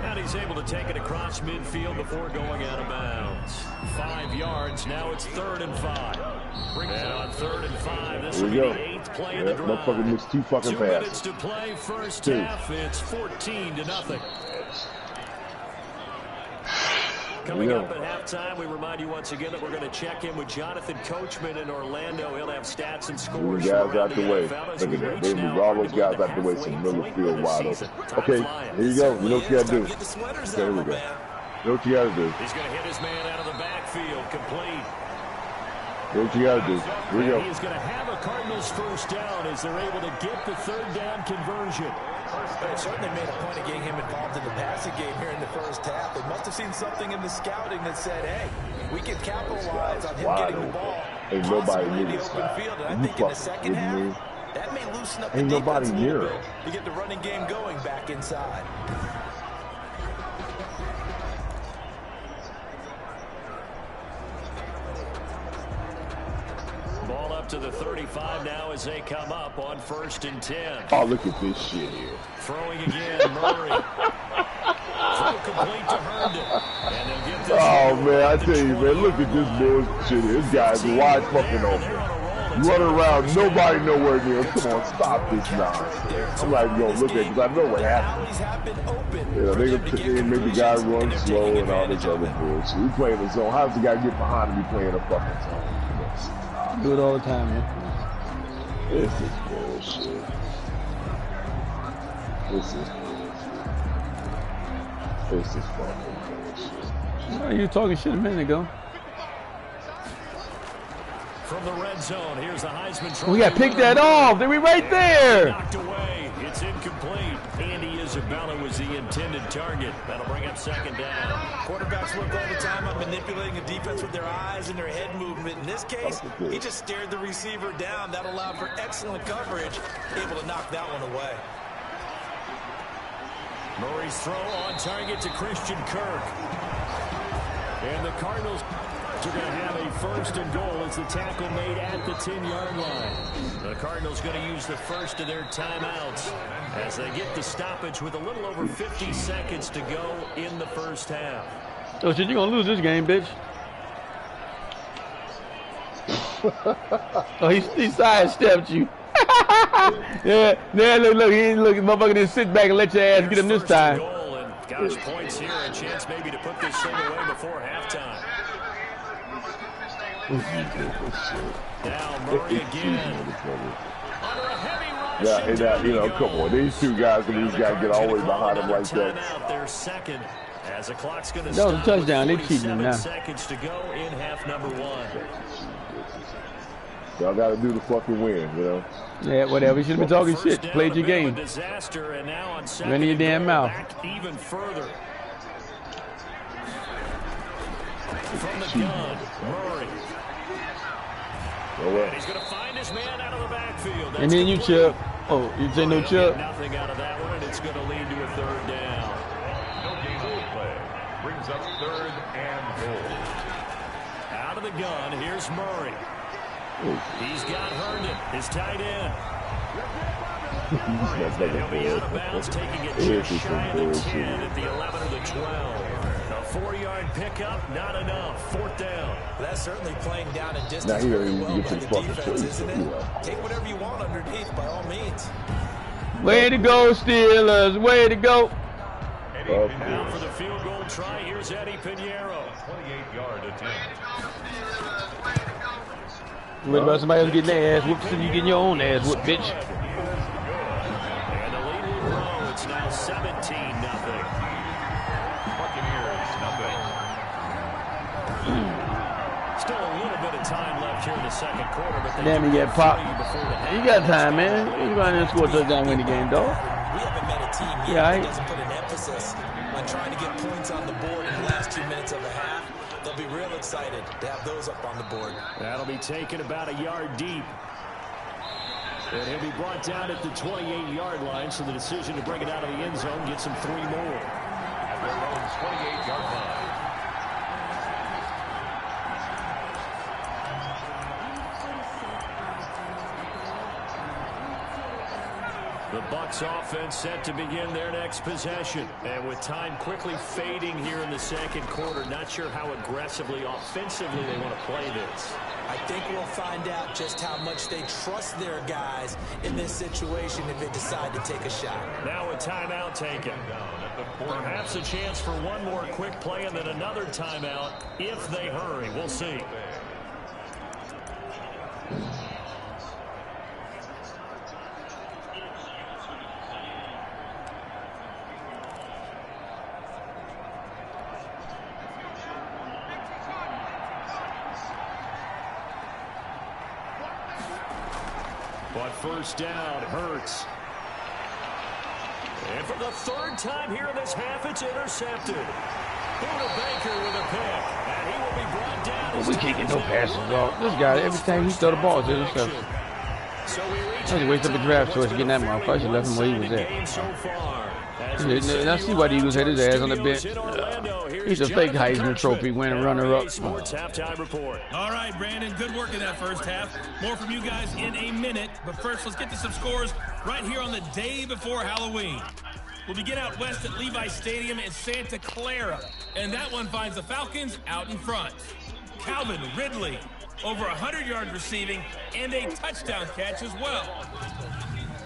And he's able to take it across midfield before going out of bounds. 5 yards. Now it's 3rd and 5. And on 3rd and 5, this will be the 8th play of the drive. Motherfucker missed 2 fucking 2 minutes to play first half. It's 14-0. Coming up at halftime, we remind you once again that we're going to check in with Jonathan Coachman in Orlando. He'll have stats and scores. Guys out the way. Look at that. They move all those guys out the way so the middle field wide open. Okay, here you go. You know what you got to do. Okay, here we go. You know what you got to do. He's going to hit his man out of the backfield. Complete. You know what you got to do. Here we go. He's going to have a Cardinals first down as they're able to get the 3rd down conversion. They certainly made a point of getting him involved in the passing game here in the first half. They must have seen something in the scouting that said, hey, we can capitalize on him getting the ball. Ain't nobody near this guy. And I think in the second half, that may loosen up the defense a little bit to get the running game going back inside. Ball up to the 35 now as they come up on 1st and 10. Oh, look at this shit here. Throwing again, Murray. Throw complete to Herndon. And they'll get this. Oh, man, I tell you, man, look at this bullshit here. This guy's wide fucking open. Running around, nobody nowhere near him. Come on, stop this nonsense. I'm not even going to look at it because I know what happened. You know, they make the guy run slow and all this other bullshit. We playing the zone. How does the guy get behind him? He playing a fucking zone. Do it all the time, man. This is bullshit. This is bullshit. This is fucking bullshit. No, you were talking shit a minute ago. From the red zone, here's the Heisman Trophy. We got to pick that off. They were right there. Knocked away. It's incomplete. Andy Isabella was the intended target. That'll bring up 2nd down. Quarterbacks work all the time on manipulating a defense with their eyes and their head movement. In this case, he just stared the receiver down. That allowed for excellent coverage, able to knock that one away. Murray's throw on target to Christian Kirk. And the Cardinals are going to have a 1st and goal as the tackle made at the 10-yard line. The Cardinals going to use the first of their timeouts as they get the stoppage with a little over 50 seconds to go in the first half. Oh, shit, you're going to lose this game, bitch. Oh, he sidestepped you. Yeah, look, he ain't looking. Motherfucker didn't sit back and let your ass get him this time. Gosh, points here, a chance maybe to put this thing away before halftime. Now Murray again. Under a heavy rush. Yeah, and you know, come on, these two guys, these guys get all the way behind them like that. They're second as the clock's going to stop. That was a touchdown. They cheating now. Seconds to go in half number 1. Y'all got to do the fucking win, you know. Yeah, whatever. You should have been talking shit. Played your game. Run your damn mouth. Even further. From the gun, Murray. And he's going to find his man out of the backfield. And then you chip. Oh, you say no chip? Nothing out of that one, and it's going to lead to a 3rd down. No gain on play. Brings up 3rd and goal. Out of the gun, here's Murray. He's got Herndon, his tight end. He'll be out of bounds, taking it just shy of the 10 at the 11 or the 12. A 4-yard pickup, not enough. 4th down. That's certainly playing down in distance very well by the defense, isn't it? Take whatever you want underneath, by all means. Way to go, Steelers. Way to go. Now for the field goal try, here's Eddie Pinheiro. 28-yard attempt. You worried about somebody else getting their ass whooped, so you getting your own ass whooped, bitch. And the lead will grow. It's now 17-0. Buccaneers, nothing. Still a little bit of time left here in the second quarter, but damn, you get popped. You got time, man. You go out there and score a touchdown, win the game, dog. We haven't met a team yet that doesn't put an emphasis on trying to get points on the board in the last 2 minutes of a half. They'll be real excited to have those up on the board. That'll be taken about a yard deep. And he'll be brought down at the 28-yard line, so the decision to bring it out of the end zone gets him 3 more. At their own 28-yard line. The Bucs offense set to begin their next possession. And with time quickly fading here in the second quarter, not sure how aggressively, offensively they want to play this. I think we'll find out just how much they trust their guys in this situation if they decide to take a shot. Now a timeout taken. Perhaps a chance for one more quick play and then another timeout if they hurry. We'll see. But first down, Hurts. And for the third time here in this half, it's intercepted. Buda Baker with a pick. And he will be brought down. We can't get no passes off. This guy, every time he throw the ball, it's interception. I waste up a draft choice getting that motherfucker. I should left him where he was at. And I see why the Eagles had his ass on the bench. He's a fake Heisman Trophy winning runner-up. All right, Brandon, good work in that first half. More from you guys in a minute. But first, let's get to some scores right here on the day before Halloween. We'll begin out west at Levi Stadium in Santa Clara. And that one finds the Falcons out in front. Calvin Ridley, over 100 yards receiving and a touchdown catch as well.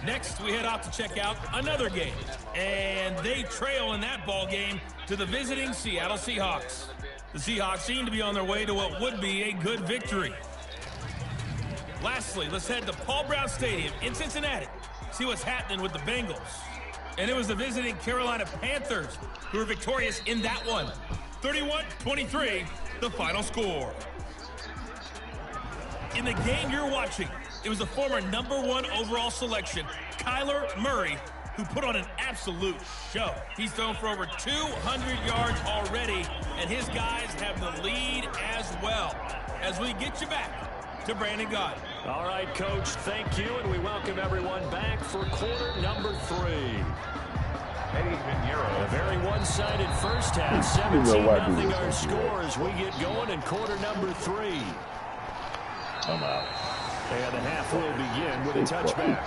Next, we head out to check out another game. And they trail in that ball game to the visiting Seattle Seahawks. The Seahawks seem to be on their way to what would be a good victory. Lastly, let's head to Paul Brown Stadium in Cincinnati. See what's happening with the Bengals. And it was the visiting Carolina Panthers who were victorious in that one. 31-23, the final score. In the game you're watching, it was the former #1 overall selection, Kyler Murray, who put on an absolute show. He's thrown for over 200 yards already, and his guys have the lead as well. As we get you back to Brandon Gaudin. All right, Coach, thank you, and we welcome everyone back for quarter number 3. A very one-sided first half, 17-0 our score as we get going in quarter number 3. I'm out. And the half will begin with a touchback.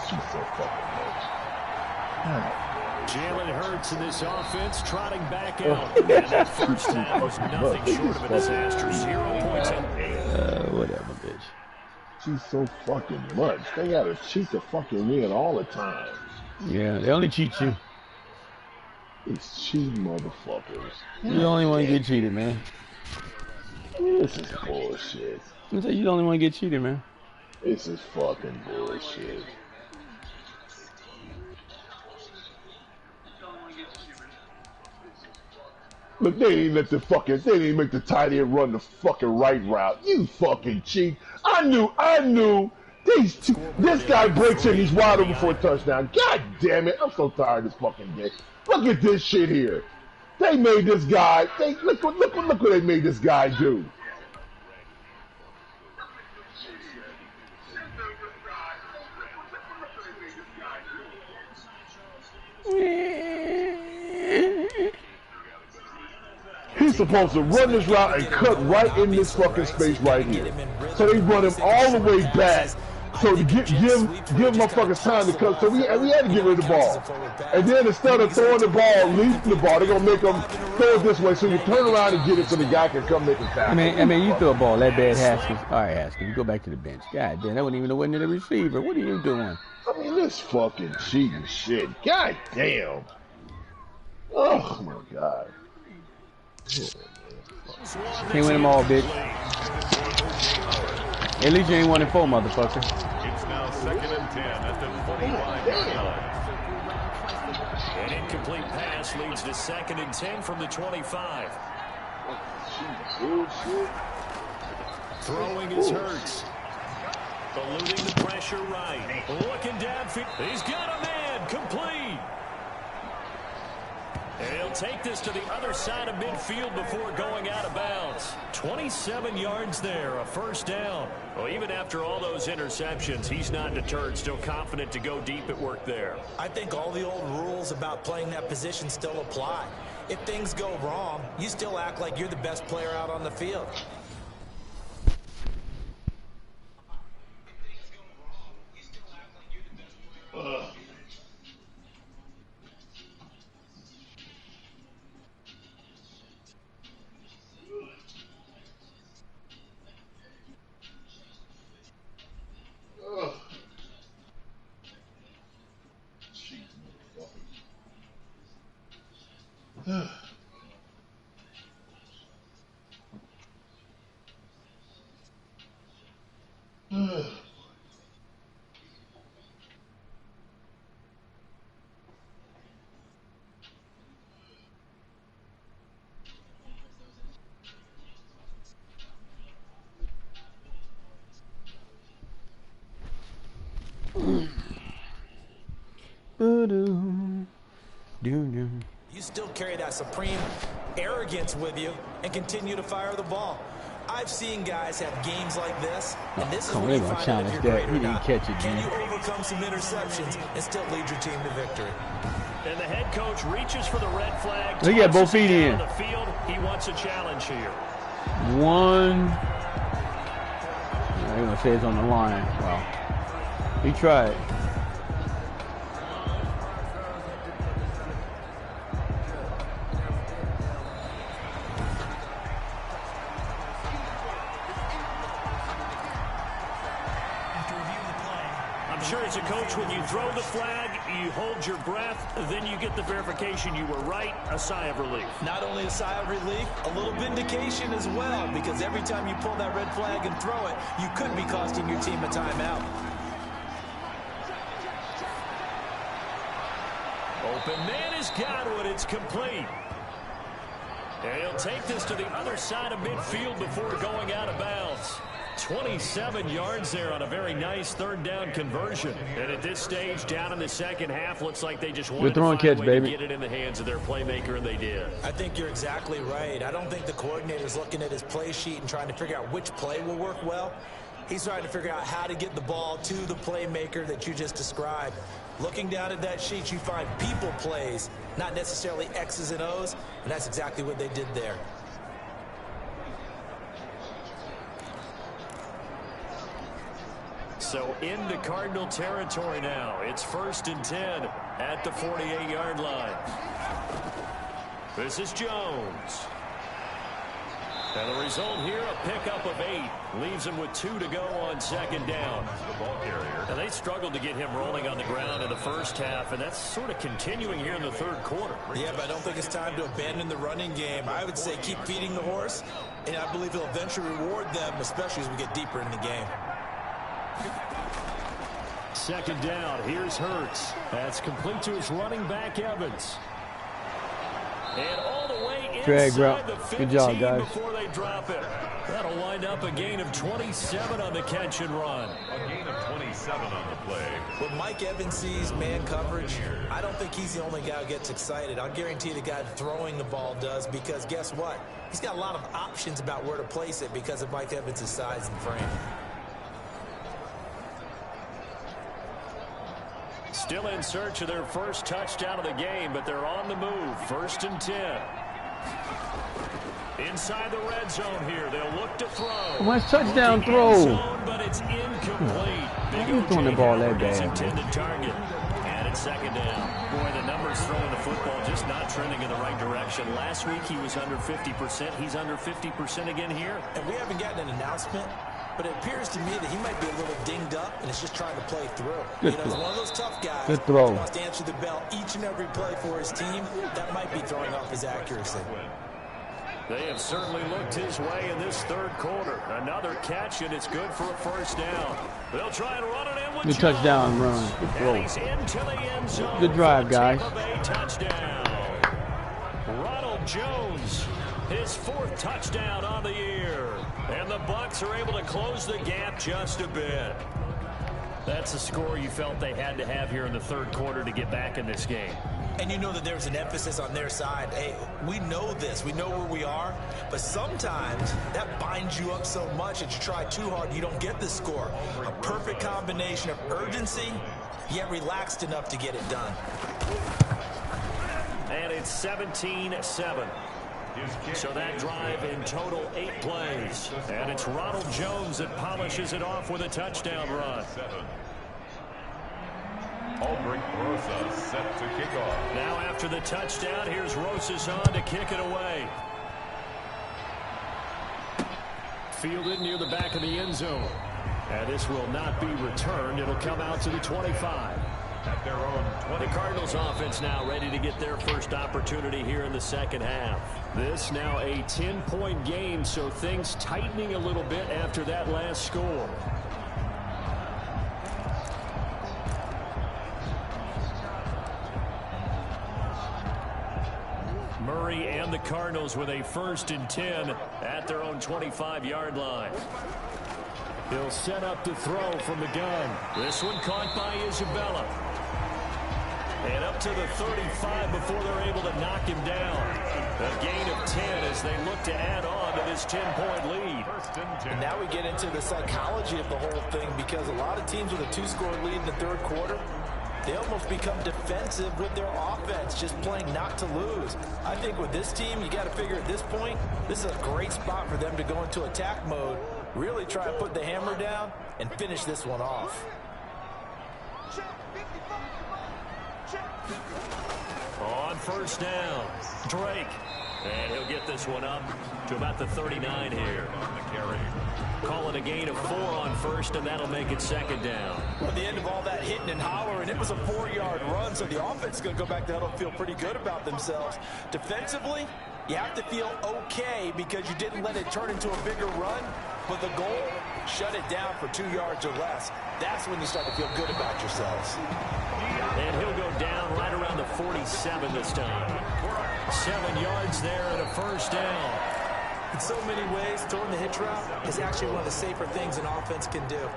Jalen Hurts in this offense trotting back out. And that first half was nothing short of a disaster. 0 points in. Whatever, bitch. She's so fucking much. They gotta cheat the fucking win all the time. Yeah, they only cheat you. It's cheating motherfuckers. You're the only one to get cheated, man. This is bullshit. You the only one to get cheated, man. This is fucking bullshit. Look, they didn't let the fucking, they didn't make the tight end run the fucking right route. You fucking cheat. I knew. This guy breaks in, he's wide open for a touchdown. God damn it, I'm so tired of this fucking game. Look at this shit here. They made this guy, look what they made this guy do. He's supposed to run this route and cut right in this fucking space right here. So they run him all the way back. So to give motherfuckers time to cut. So we had to get rid of the ball. And then instead of throwing the ball, leaving the ball, they're gonna make them throw it this way. So you turn around and get it so the guy can come make a tackle. I mean, you throw a ball that bad, Haskins. All right, Haskins, you go back to the bench. God damn, that wasn't even the winning of the receiver. What are you doing? I mean, this fucking cheating shit. God damn. Oh my god. Can't win them all, bitch. At least you ain't 1-4, motherfucker. It's now 2nd and 10 at the 45-yard line. An incomplete pass leads to 2nd and 10 from the 25. Throwing is Hurts. Eluding the pressure right. Looking downfield. He's got a man. Complete. And he'll take this to the other side of midfield before going out of bounds. 27 yards there, a first down. Well, even after all those interceptions, he's not deterred, still confident to go deep at work there. I think all the old rules about playing that position still apply. If things go wrong, you still act like you're the best player out on the field. You still carry that supreme arrogance with you and continue to fire the ball. I've seen guys have games like this, and this is where you find out if you're great or not. Can you overcome some interceptions and still lead your team to victory? And the head coach reaches for the red flag. He got both feet in. The field. He wants a challenge here. One. They're gonna say it's on the line. Well, he tried. Sure, as a coach, when you throw the flag, you hold your breath, then you get the verification you were right, a sigh of relief. Not only a sigh of relief, a little vindication as well, because every time you pull that red flag and throw it, you could be costing your team a timeout. Open man has got one. It's complete. And he'll take this to the other side of midfield before going out of bounds. 27 yards there on a very nice third down conversion. And at this stage, down in the second half, looks like they just wanted to find a way to get it in the hands of their playmaker, and they did. I think you're exactly right. I don't think the coordinator's looking at his play sheet and trying to figure out which play will work well. He's trying to figure out how to get the ball to the playmaker that you just described. Looking down at that sheet, you find people plays, not necessarily X's and O's, and that's exactly what they did there. So into Cardinal territory now. It's 1st and 10 at the 48-yard line. This is Jones. And the result here, a pickup of 8. Leaves him with 2 to go on second down. And they struggled to get him rolling on the ground in the first half, and that's sort of continuing here in the third quarter. Yeah, but I don't think it's time to abandon the running game. I would say keep feeding the horse, and I believe he'll eventually reward them, especially as we get deeper in the game. Second down, here's Hurts. That's complete to his running back, Evans. And all the way inside the 15 before they drop it. That'll wind up a gain of 27 on the catch and run. A gain of 27 on the play. When Mike Evans sees man coverage, I don't think he's the only guy who gets excited. I'll guarantee the guy throwing the ball does, because guess what? He's got a lot of options about where to place it because of Mike Evans' size and frame. Still in search of their first touchdown of the game, but they're on the move. 1st and 10. Inside the red zone here. They'll look to throw. Nice touchdown throw. Zone, but it's incomplete. Why are you throwing the ball that bad? Intended target. And it's second down. Boy, the numbers throwing the football just not trending in the right direction. Last week he was under 50%. He's under 50% again here. And we haven't gotten an announcement, but it appears to me that he might be a little dinged up and is just trying to play through. He's one of those tough guys. Good throw. He wants to answer the bell each and every play for his team. That might be throwing off his accuracy. They have certainly looked his way in this third quarter. Another catch, and it's good for a first down. They'll try and run it in with Good Jones. touchdown run. Good throw. And he's into the end zone. Good drive, guys. Touchdown. Ronald Jones, his 4th touchdown on the year. And the Bucs are able to close the gap just a bit. That's a score you felt they had to have here in the third quarter to get back in this game. And you know that there's an emphasis on their side. Hey, we know this. We know where we are. But sometimes that binds you up so much that you try too hard and you don't get the score. A perfect combination of urgency, yet relaxed enough to get it done. And it's 17-7. So that drive in total 8 plays. And it's Ronald Jones that polishes it off with a touchdown run. Aldrich Rosa set to kick off. Now after the touchdown, here's Rosas on to kick it away. Fielded near the back of the end zone. And this will not be returned. It'll come out to the 25. At their own 20. The Cardinals offense now ready to get their first opportunity here in the second half. This now a 10-point game, so things tightening a little bit after that last score. Murray and the Cardinals with a 1st and 10 at their own 25-yard line. He'll set up to throw from the gun. This one caught by Isabella. And up to the 35 before they're able to knock him down. A gain of 10 as they look to add on to this 10-point lead. And now we get into the psychology of the whole thing, because a lot of teams with a 2-score lead in the third quarter, they almost become defensive with their offense, just playing not to lose. I think with this team, you got to figure at this point, this is a great spot for them to go into attack mode, really try and put the hammer down and finish this one off. On 1st down, Drake. And he'll get this one up to about the 39 here. Call it a gain of 4 on 1st, and that'll make it 2nd down. Well, at the end of all that hitting and hollering, it was a 4-yard run, so the offense is going to go back to huddle and feel pretty good about themselves. Defensively, you have to feel okay because you didn't let it turn into a bigger run, but the goal, shut it down for 2 yards or less. That's when you start to feel good about yourselves. And he'll go down right around the 47 this time. 7 yards there and a 1st down. In so many ways, throwing the hitch route is actually one of the safer things an offense can do.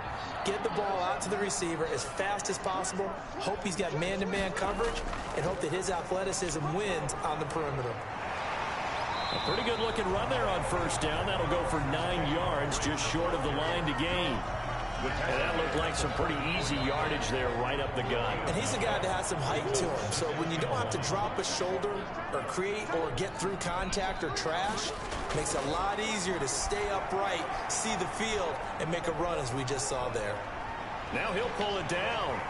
Get the ball out to the receiver as fast as possible, hope he's got man-to-man coverage, and hope that his athleticism wins on the perimeter. A pretty good-looking run there on 1st down. That'll go for 9 yards, just short of the line to gain. And that looked like some pretty easy yardage there right up the gut. And he's a guy that has some height to him. So when you don't have to drop a shoulder or create or get through contact or trash, makes it a lot easier to stay upright, see the field, and make a run as we just saw there. Now he'll pull it down.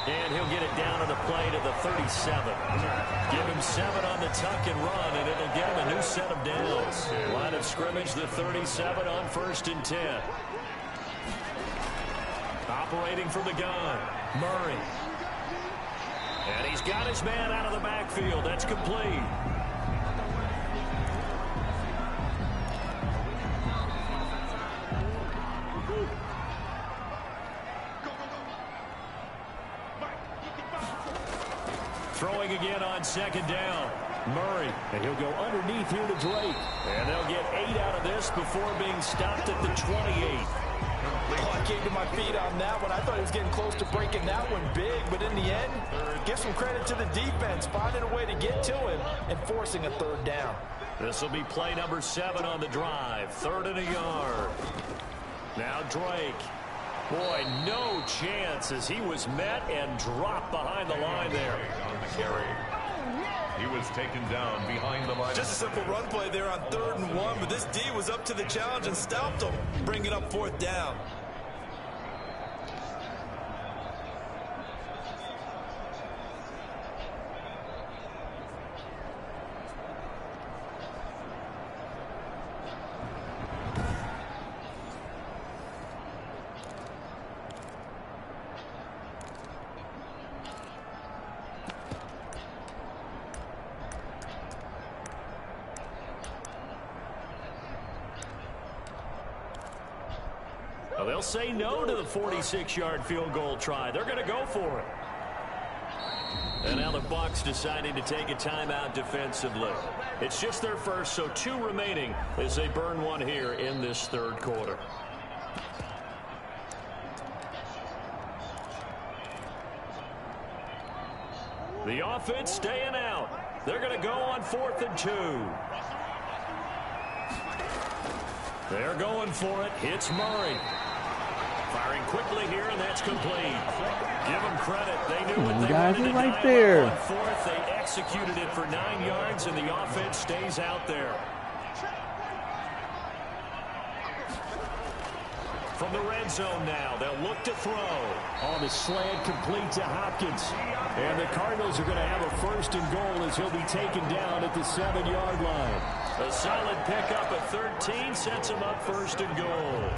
And he'll get it down to the play to the 37. Give him 7 on the tuck and run, and it'll get him a new set of downs. Line of scrimmage, the 37 on 1st and 10. Operating from the gun, Murray. And he's got his man out of the backfield. That's complete. Throwing again on 2nd down. Murray, and he'll go underneath here to Drake. And they'll get 8 out of this before being stopped at the 28. Oh, I came to my feet on that one. I thought he was getting close to breaking that one big, but in the end, give some credit to the defense, finding a way to get to him and forcing a 3rd down. This will be play number 7 on the drive. 3rd and a yard. Now Drake. Boy, no chance as he was met and dropped behind the line there. On the carry. He was taken down behind the line. Just a simple run play there on 3rd and 1, but this D was up to the challenge and stopped him, bringing up 4th down. Well, they'll say no to the 46-yard field goal try. They're going to go for it. And now the Bucs deciding to take a timeout defensively. It's just their first, so 2 remaining as they burn one here in this 3rd quarter. The offense staying out. They're going to go on 4th and 2. They're going for it. Hits Murray. Firing quickly here, and that's complete. Give them credit. They knew what they wanted to right there. On 4th, they executed it for 9 yards, and the offense stays out there. From the red zone now, they'll look to throw. On the slant, complete to Hopkins. And the Cardinals are going to have a 1st and goal as he'll be taken down at the 7-yard line. A solid pickup at 13 sets him up 1st and goal.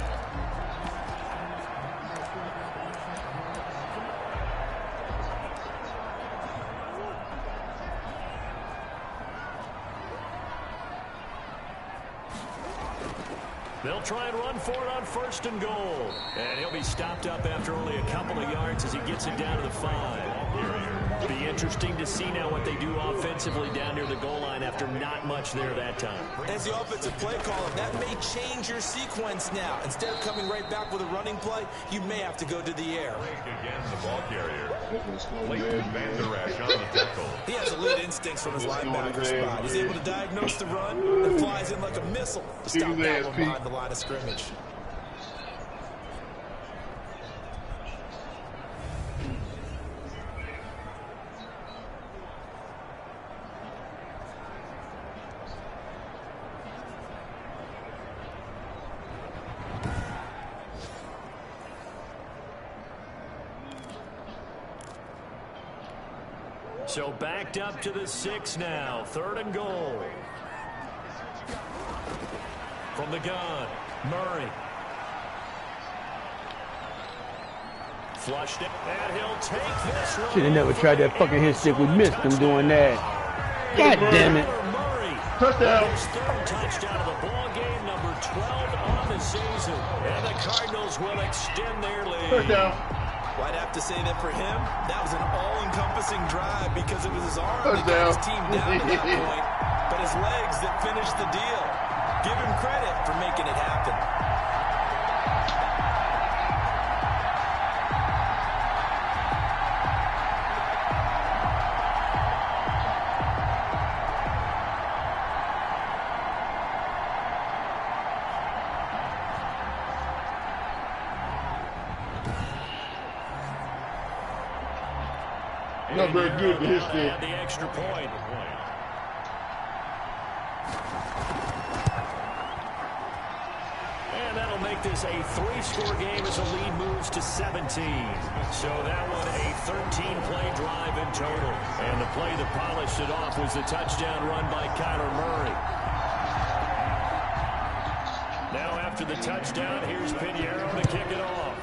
They'll try and run for it on 1st and goal. And he'll be stopped up after only a couple of yards as he gets it down to the 5. Be interesting to see now what they do offensively down near the goal line after not much there that time. As the offensive play caller, that may change your sequence now. Instead of coming right back with a running play, you may have to go to the air. Again, the ball carrier. Leighton Vander Esch on the tackle. He has elite instincts from his linebacker spot. He's able to diagnose the run and flies in like a missile to stop that one behind the line of scrimmage. So backed up to the 6 now. 3rd and goal. From the gun, Murray. Flushed it, and he'll take this one. Should have never tried that fucking hit stick. We missed him doing that. God damn it. Murray. Touchdown. His 3rd touchdown of the ball game, number 12 on the season. And the Cardinals will extend their lead. Touchdown. Well, I'd have to say that for him, that was an all-encompassing drive because it was his arm that Touchdown. got his team down to that point, but his legs that finished the deal. Give him credit for making it happen. Not very good to his stick. The extra point. And that'll make this a 3-score game as the lead moves to 17. So that one a 13-play drive in total. And the play that polished it off was the touchdown run by Kyler Murray. Now after the touchdown, here's Pinheiro to kick it off.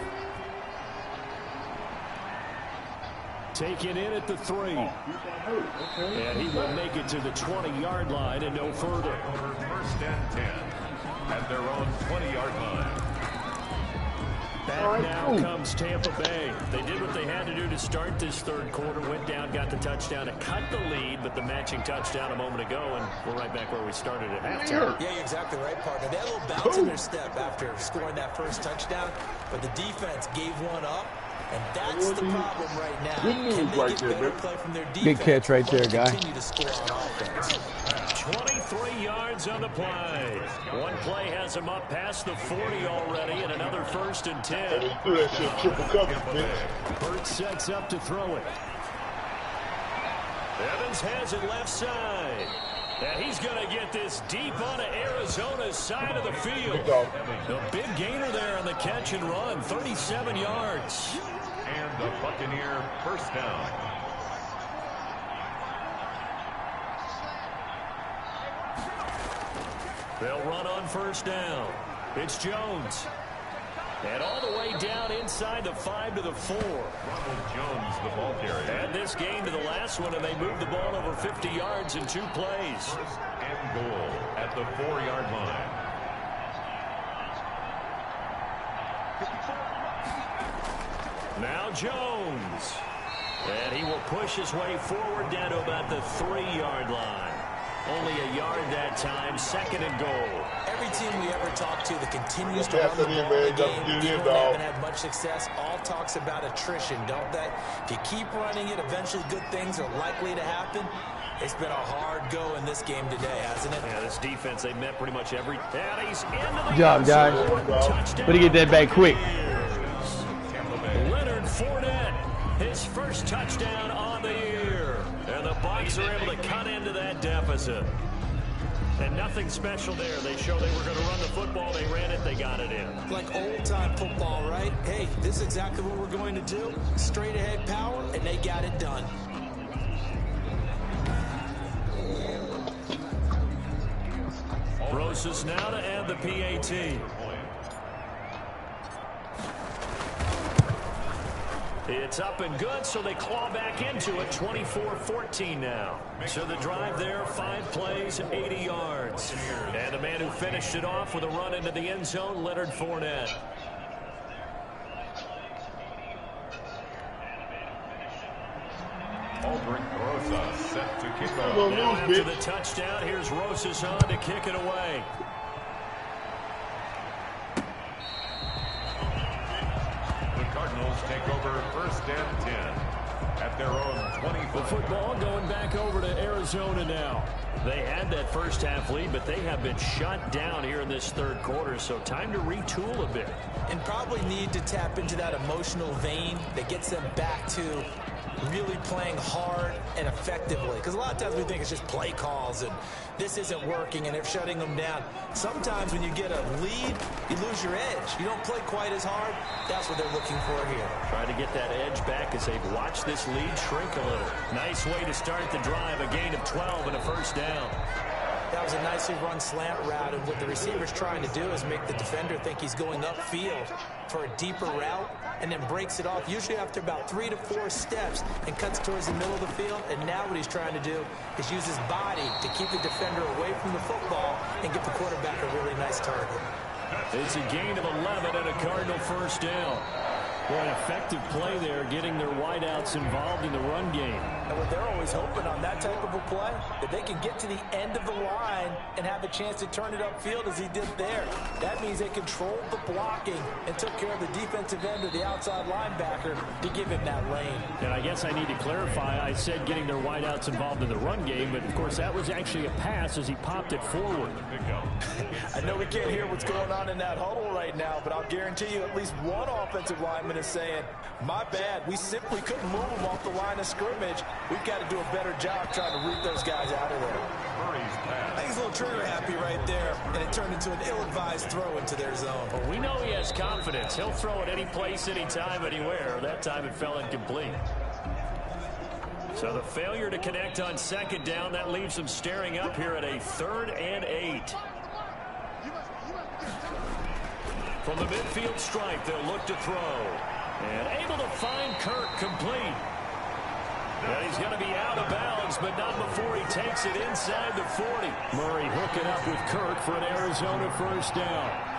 Taken in at the 3. And he will make it to the 20-yard line and no further. 1st and 10 at their own 20-yard line. Back now comes Tampa Bay. They did what they had to do to start this 3rd quarter. Went down, got the touchdown to cut the lead, but the matching touchdown a moment ago, and we're right back where we started at halftime. Yeah, you're exactly right, partner. They had a little bounce in their step after scoring that 1st touchdown, but the defense gave one up. And that's the problem right now. Good news Can they right get there, better man. play from their defense? Good catch right there, guy. Continue to score on offense. 23 yards on the play. One play has him up past the 40 already, and another 1st and 10. They threw that shit triple coverage, man. Hurts sets up to throw it. Evans has it left side. And he's going to get this deep onto Arizona's side of the field. A big gainer there on the catch and run, 37 yards. And the Buccaneer 1st down. They'll run on 1st down. It's Jones. And all the way down inside the 5 to the 4. Ronald Jones, the ball carrier. And this game to the last one, and they moved the ball over 50 yards in 2 plays. 1st and goal at the 4-yard line. Now Jones. And he will push his way forward down to about the 3-yard line. Only a yard that time, 2nd and goal. Every team we ever talk to that continues to run the ball in the game, even when they haven't had much success, all talks about attrition, don't they? If you keep running it, eventually good things are likely to happen. It's been a hard go in this game today, hasn't it? Yeah, this defense, they met pretty much every... And he's into the Good job, guys. Better get that back quick. Leonard Fournette, his first touchdown on the year. And the Bucs are able to cut into that deficit. And nothing special there. They showed they were going to run the football. They ran it. They got it in. Like old-time football, right? Hey, this is exactly what we're going to do. Straight-ahead power, and they got it done. Rosas now to add the PAT. It's up and good, so they claw back into it, 24-14 now. So the drive there, 5 plays, 80 yards. And the man who finished it off with a run into the end zone, Leonard Fournette. Aldrich Rosas set to kick off. Now after the touchdown, here's Rosas on to kick it away. Cardinals take over 1st and 10 at their own 25. The football going back over to Arizona now. They had that first half lead, but they have been shut down here in this 3rd quarter, so time to retool a bit. And probably need to tap into that emotional vein that gets them back to really playing hard and effectively. Because a lot of times we think it's just play calls and this isn't working and they're shutting them down. Sometimes when you get a lead, you lose your edge. You don't play quite as hard. That's what they're looking for here. Trying to get that edge back as they've watched this lead shrink a little. Nice way to start the drive, a gain of 12 and a 1st down. That was a nicely run slant route, and what the receiver's trying to do is make the defender think he's going upfield for a deeper route, and then breaks it off, usually after about 3 to 4 steps, and cuts towards the middle of the field. And now what he's trying to do is use his body to keep the defender away from the football and get the quarterback a really nice target. It's a gain of 11 and a Cardinal 1st down. Boy, an effective play there, getting their wideouts involved in the run game. And what they're always hoping on that type of a play, that they can get to the end of the line and have a chance to turn it upfield as he did there. That means they controlled the blocking and took care of the defensive end or the outside linebacker to give him that lane. And I guess I need to clarify, I said getting their wideouts involved in the run game, but of course that was actually a pass as he popped it forward. I know we can't hear what's going on in that huddle right now, but I'll guarantee you at least one offensive lineman is saying, my bad, we simply couldn't move them off the line of scrimmage. We've got to do a better job trying to root those guys out of there. I think he's a little trigger happy right there, and it turned into an ill-advised throw into their zone. Well, we know he has confidence. He'll throw it any place, anytime, anywhere. That time it fell incomplete. So the failure to connect on 2nd down, that leaves them staring up here at a 3rd and 8. From the midfield stripe, they'll look to throw. And able to find Kirk complete. And he's going to be out of bounds, but not before he takes it inside the 40. Murray hooking up with Kirk for an Arizona 1st down.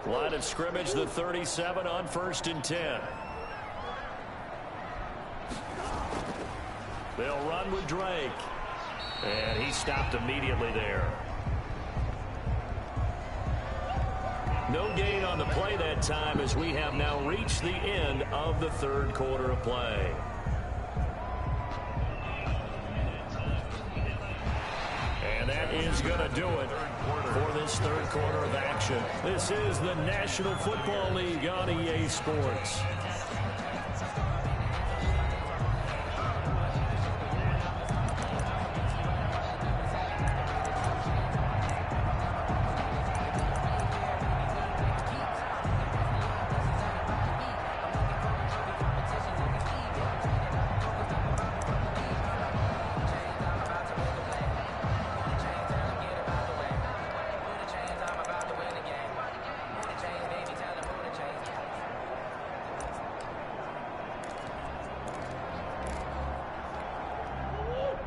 Line of scrimmage, the 37 on 1st and 10. They'll run with Drake. And he stopped immediately there. No gain on the play that time as we have now reached the end of the 3rd quarter of play. And that is going to do it for this 3rd quarter of action. This is the National Football League on EA Sports.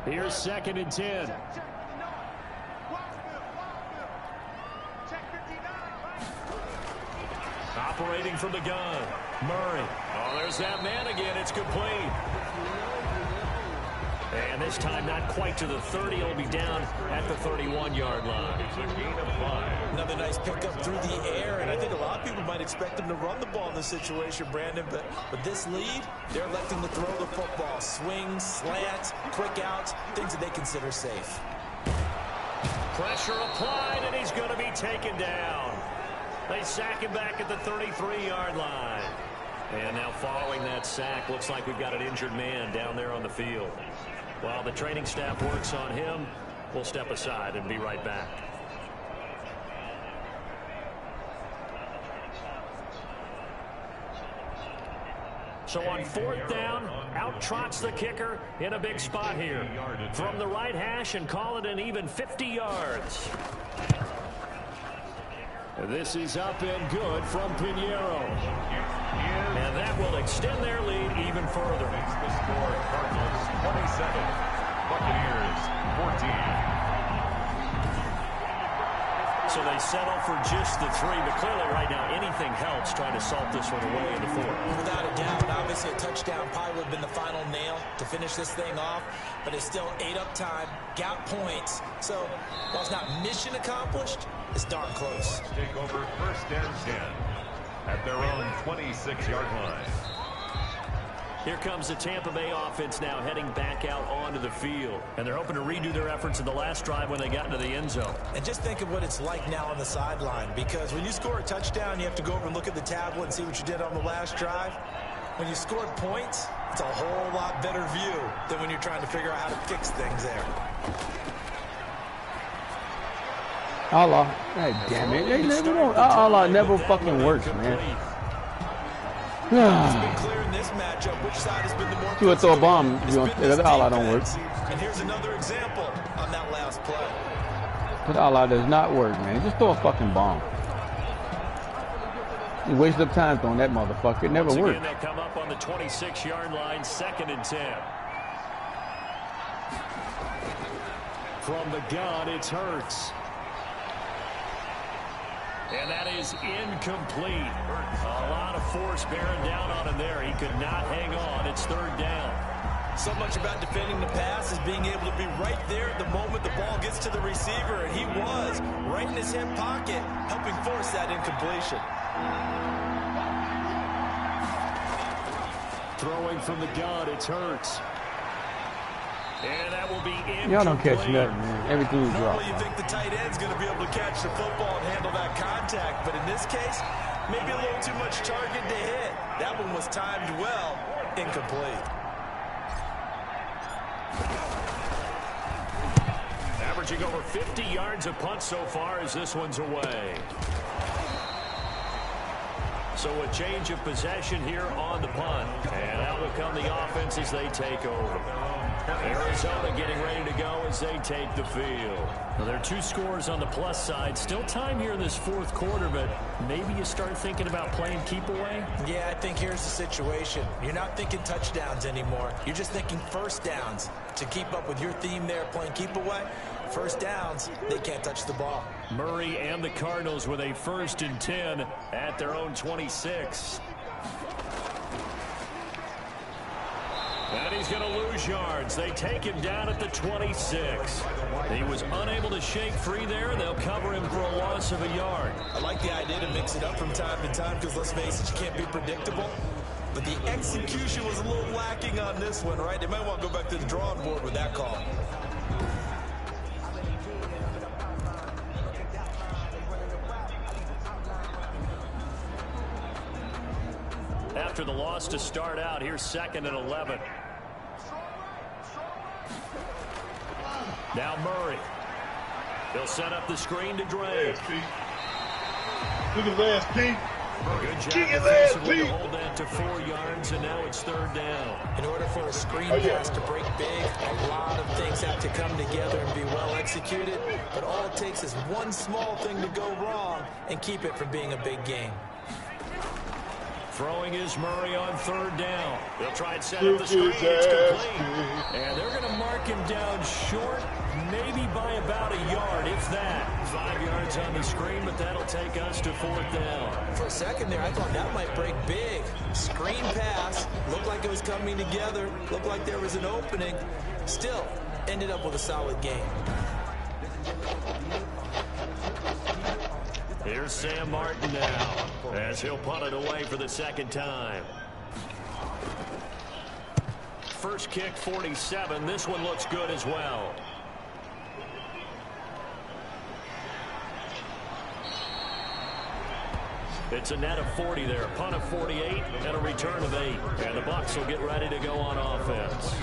Here's 2nd and 10. Operating from the gun, Murray. Oh, there's that man again. It's complete. And this time not quite to the 30. It'll be down at the 31-yard line. It's a gain of 5. Another nice pickup through the air, and I think a lot of people might expect him to run the ball in this situation, Brandon, but with this lead, they're electing to throw the football. Swings, slants, quick outs, things that they consider safe. Pressure applied, and he's going to be taken down. They sack him back at the 33-yard line. And now following that sack, looks like we've got an injured man down there on the field. While the training staff works on him, we'll step aside and be right back. So on 4th down, out trots the kicker in a big spot here. From the right hash and call it an even 50 yards. This is up and good from Pinheiro. And that will extend their lead even further. Makes the score Cardinals 27, Buccaneers 14. So they settle for just the 3, but clearly right now anything helps trying to salt this one away in the 4th. Without a doubt, obviously a touchdown probably would have been the final nail to finish this thing off, but it's still 8 up time, got points. So while it's not mission accomplished, it's darn close. Take over 1st and 10 at their own 26-yard line. Here comes the Tampa Bay offense now heading back out onto the field. And they're hoping to redo their efforts in the last drive when they got into the end zone. And just think of what it's like now on the sideline, because when you score a touchdown, you have to go over and look at the tablet and see what you did on the last drive. When you scored points, it's a whole lot better view than when you're trying to figure out how to fix things there. Allah, God damn it. They never don't. Allah never fucking works, man. It's been clear in this matchup which side has been the more. You would throw a bomb, Allah don't work. And here's another example on that last play. But Allah does not work, man. Just throw a fucking bomb. You waste up time throwing that motherfucker. It never works. They come up on the 26-yard line, 2nd and 10. From the gun, it's Hurts. And that is incomplete. A lot of force bearing down on him there. He could not hang on. It's 3rd down. So much about defending the pass is being able to be right there at the moment the ball gets to the receiver. And he was right in his hip pocket, helping force that incompletion. Throwing from the gun, it's Hurts. And that will be incomplete. Y'all don't catch nothing, man. Everything you drop. Normally you think the tight end's going to be able to catch the football and handle that contact, but in this case, maybe a little too much target to hit. That one was timed well, incomplete. Averaging over 50 yards a punt so far as this one's away. So a change of possession here on the punt. And out will come the offense as they take over. Arizona getting ready to go as they take the field. Now, there are 2 scores on the plus side. Still time here in this 4th quarter, but maybe you start thinking about playing keep away? Yeah, I think here's the situation. You're not thinking touchdowns anymore. You're just thinking first downs. To keep up with your theme there, playing keep away, first downs, they can't touch the ball. Murray and the Cardinals with a 1st and 10 at their own 26. And he's going to lose yards. They take him down at the 26. He was unable to shake free there. They'll cover him for a loss of a yard. I like the idea to mix it up from time to time because, let's face it, you can't be predictable. But the execution was a little lacking on this one, right? They might want to go back to the drawing board with that call. After the loss to start out, here's 2nd and 11. Now Murray. They'll set up the screen to Dre. Look at that, Pete. Good job defensively to hold that to 4 yards, and now it's 3rd down. In order for a screen pass to break big, a lot of things have to come together and be well executed. But all it takes is one small thing to go wrong and keep it from being a big game. Throwing is Murray on third down. They'll try and set up the screen. It's complete. And they're going to mark him down short, maybe by about a yard, if that. 5 yards on the screen, but that'll take us to fourth down. For a second there, I thought that might break big. Screen pass. Looked like it was coming together. Looked like there was an opening. Still, ended up with a solid game. Here's Sam Martin now, as he'll punt it away for the second time. First kick, 47. This one looks good as well. It's a net of 40 there. Punt of 48 and a return of 8. And the Bucs will get ready to go on offense.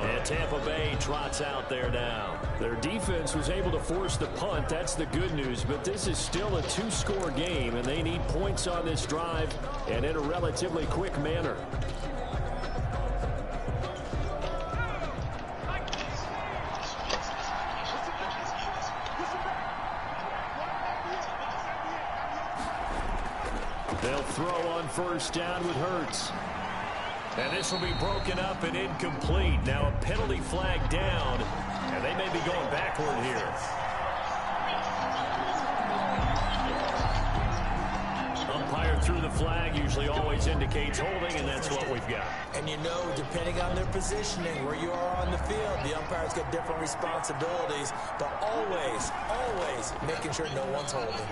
And Tampa Bay trots out there now. Their defense was able to force the punt. That's the good news. But this is still a 2-score game, and they need points on this drive and in a relatively quick manner. They'll throw on first down with Hurts. And this will be broken up and incomplete. Now a penalty flag down, and they may be going backward here. Umpire threw the flag, usually always indicates holding, and that's what we've got. And you know, depending on their positioning, where you are on the field, the umpire's got different responsibilities, but always, always making sure no one's holding.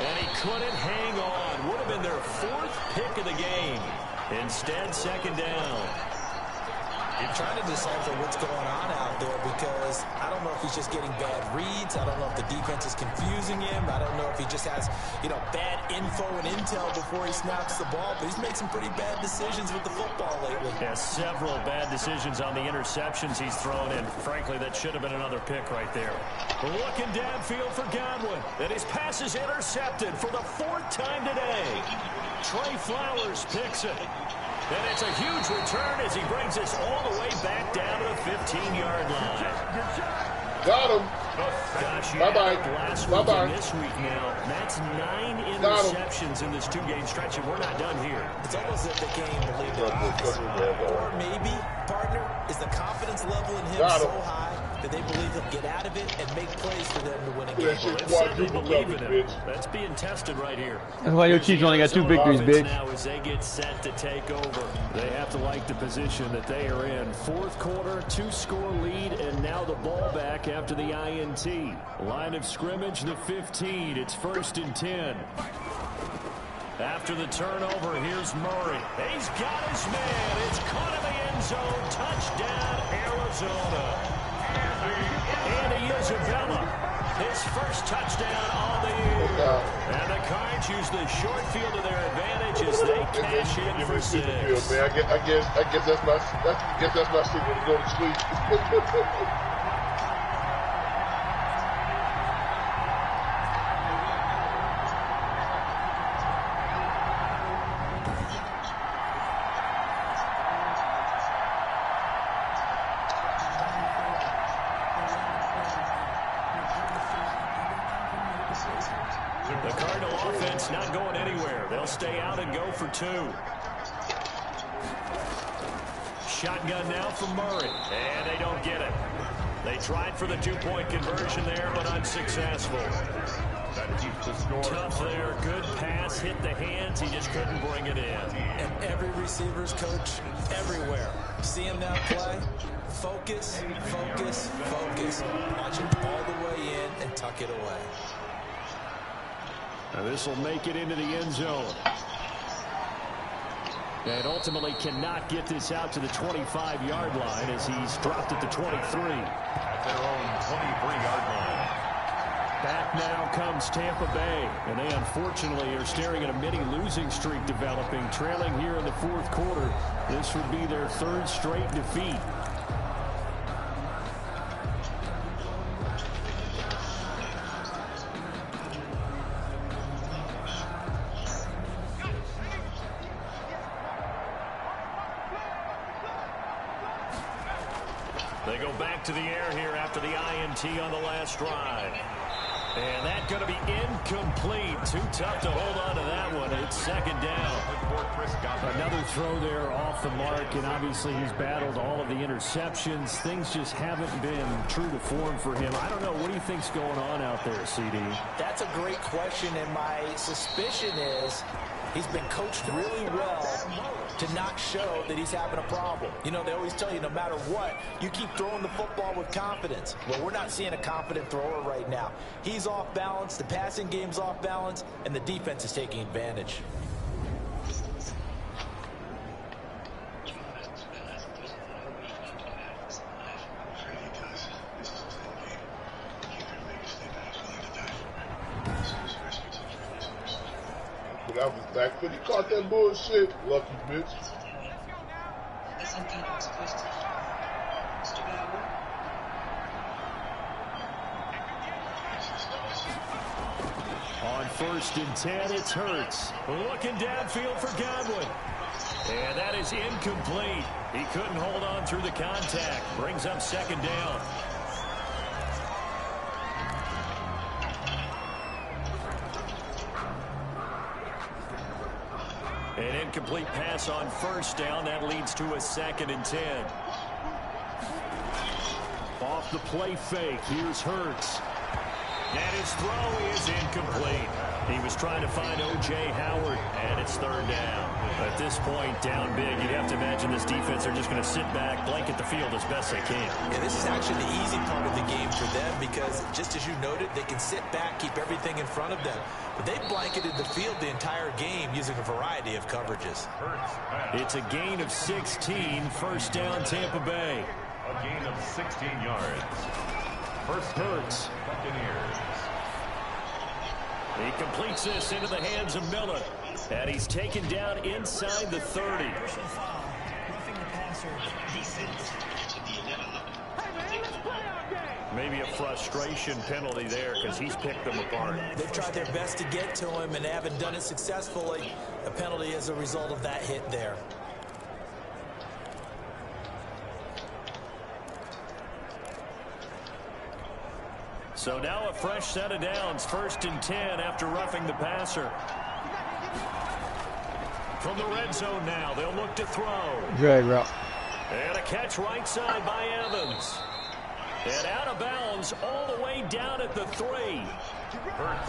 And he couldn't hang on. Would have been their 4th pick of the game. Instead, second down. You're trying to decipher what's going on out there because I don't know if he's just getting bad reads. I don't know if the defense is confusing him. I don't know if he just has, bad info and intel before he snaps the ball. But he's made some pretty bad decisions with the football lately. Yeah, several bad decisions on the interceptions he's thrown, and frankly, that should have been another pick right there. Looking downfield for Godwin, and his pass is intercepted for the 4th time today. Trey Flowers picks it. And it's a huge return as he brings us all the way back down to the 15-yard line. Got him. Gosh, Bye-bye. Last week and this week now, that's 9 interceptions in this 2-game stretch, and we're not done here. It's almost as if they can't even believe their eyes. Or maybe, partner, is the confidence level in him so high that they believe he'll get out of it and make plays for them to win a game. Well, they believe in him. That's being tested right here. That's why your Chiefs only got 2 victories, bitch. Now as they get set to take over, They have to like the position that they are in. 4th quarter, 2-score lead, and now the ball back after the INT. Line of scrimmage, the 15. It's 1st and 10. After the turnover, here's Murray. He's got his man. It's caught in the end zone. Touchdown, Arizona. Andy Isabella, his first touchdown on the year. And the Cards use the short field to their advantage as they cash in for 6. Man, I guess that's my signal to go to sleep. The Cardinal offense not going anywhere. They'll stay out and go for 2. Shotgun now for Murray, and they don't get it. They tried for the 2-point conversion there, but unsuccessful. That keeps the score. Tough there, good pass, hit the hands, he just couldn't bring it in. And every receiver's coach everywhere. See him now play. Focus, focus, focus. Watch him all the way in and tuck it away. Now this will make it into the end zone. And ultimately cannot get this out to the 25-yard line as he's dropped at the 23. At their own 23-yard line. Back now comes Tampa Bay, and they unfortunately are staring at a mini losing streak developing, trailing here in the 4th quarter. This would be their 3rd straight defeat. They go back to the air here after the INT on the last drive. And that's going to be incomplete. Too tough to hold on to that one. It's second down. Another throw there off the mark, and obviously he's battled all of the interceptions. Things just haven't been true to form for him. I don't know. What do you think's going on out there, CD? That's a great question, and my suspicion is he's been coached really well to not show that he's having a problem. You know, they always tell you no matter what, you keep throwing the football with confidence. Well, we're not seeing a confident thrower right now. He's off balance, the passing game's off balance, and the defense is taking advantage. I was back, but he caught that bullshit. Lucky bitch. On 1st and 10, it's Hurts. Looking downfield for Godwin. And that is incomplete. He couldn't hold on through the contact. Brings up second down. An incomplete pass on 1st down. That leads to a 2nd and 10. Off the play fake. Here's Hurts. And his throw is incomplete. He was trying to find O.J. Howard, and it's 3rd down. At this point, down big, you'd have to imagine this defense are just going to sit back, blanket the field as best they can. Yeah, this is actually the easy part of the game for them because, just as you noted, they can sit back, keep everything in front of them. But they blanketed the field the entire game using a variety of coverages. It's a gain of 16, 1st down Tampa Bay. A gain of 16 yards. First Hurts, Buccaneers. He completes this into the hands of Miller. And he's taken down inside the 30. Maybe a frustration penalty there because he's picked them apart. They've tried their best to get to him and haven't done it successfully. A penalty as a result of that hit there. So now a fresh set of downs. 1st and 10 after roughing the passer. From the red zone now, they'll look to throw. Drag route. And a catch right side by Evans. And out of bounds all the way down at the 3.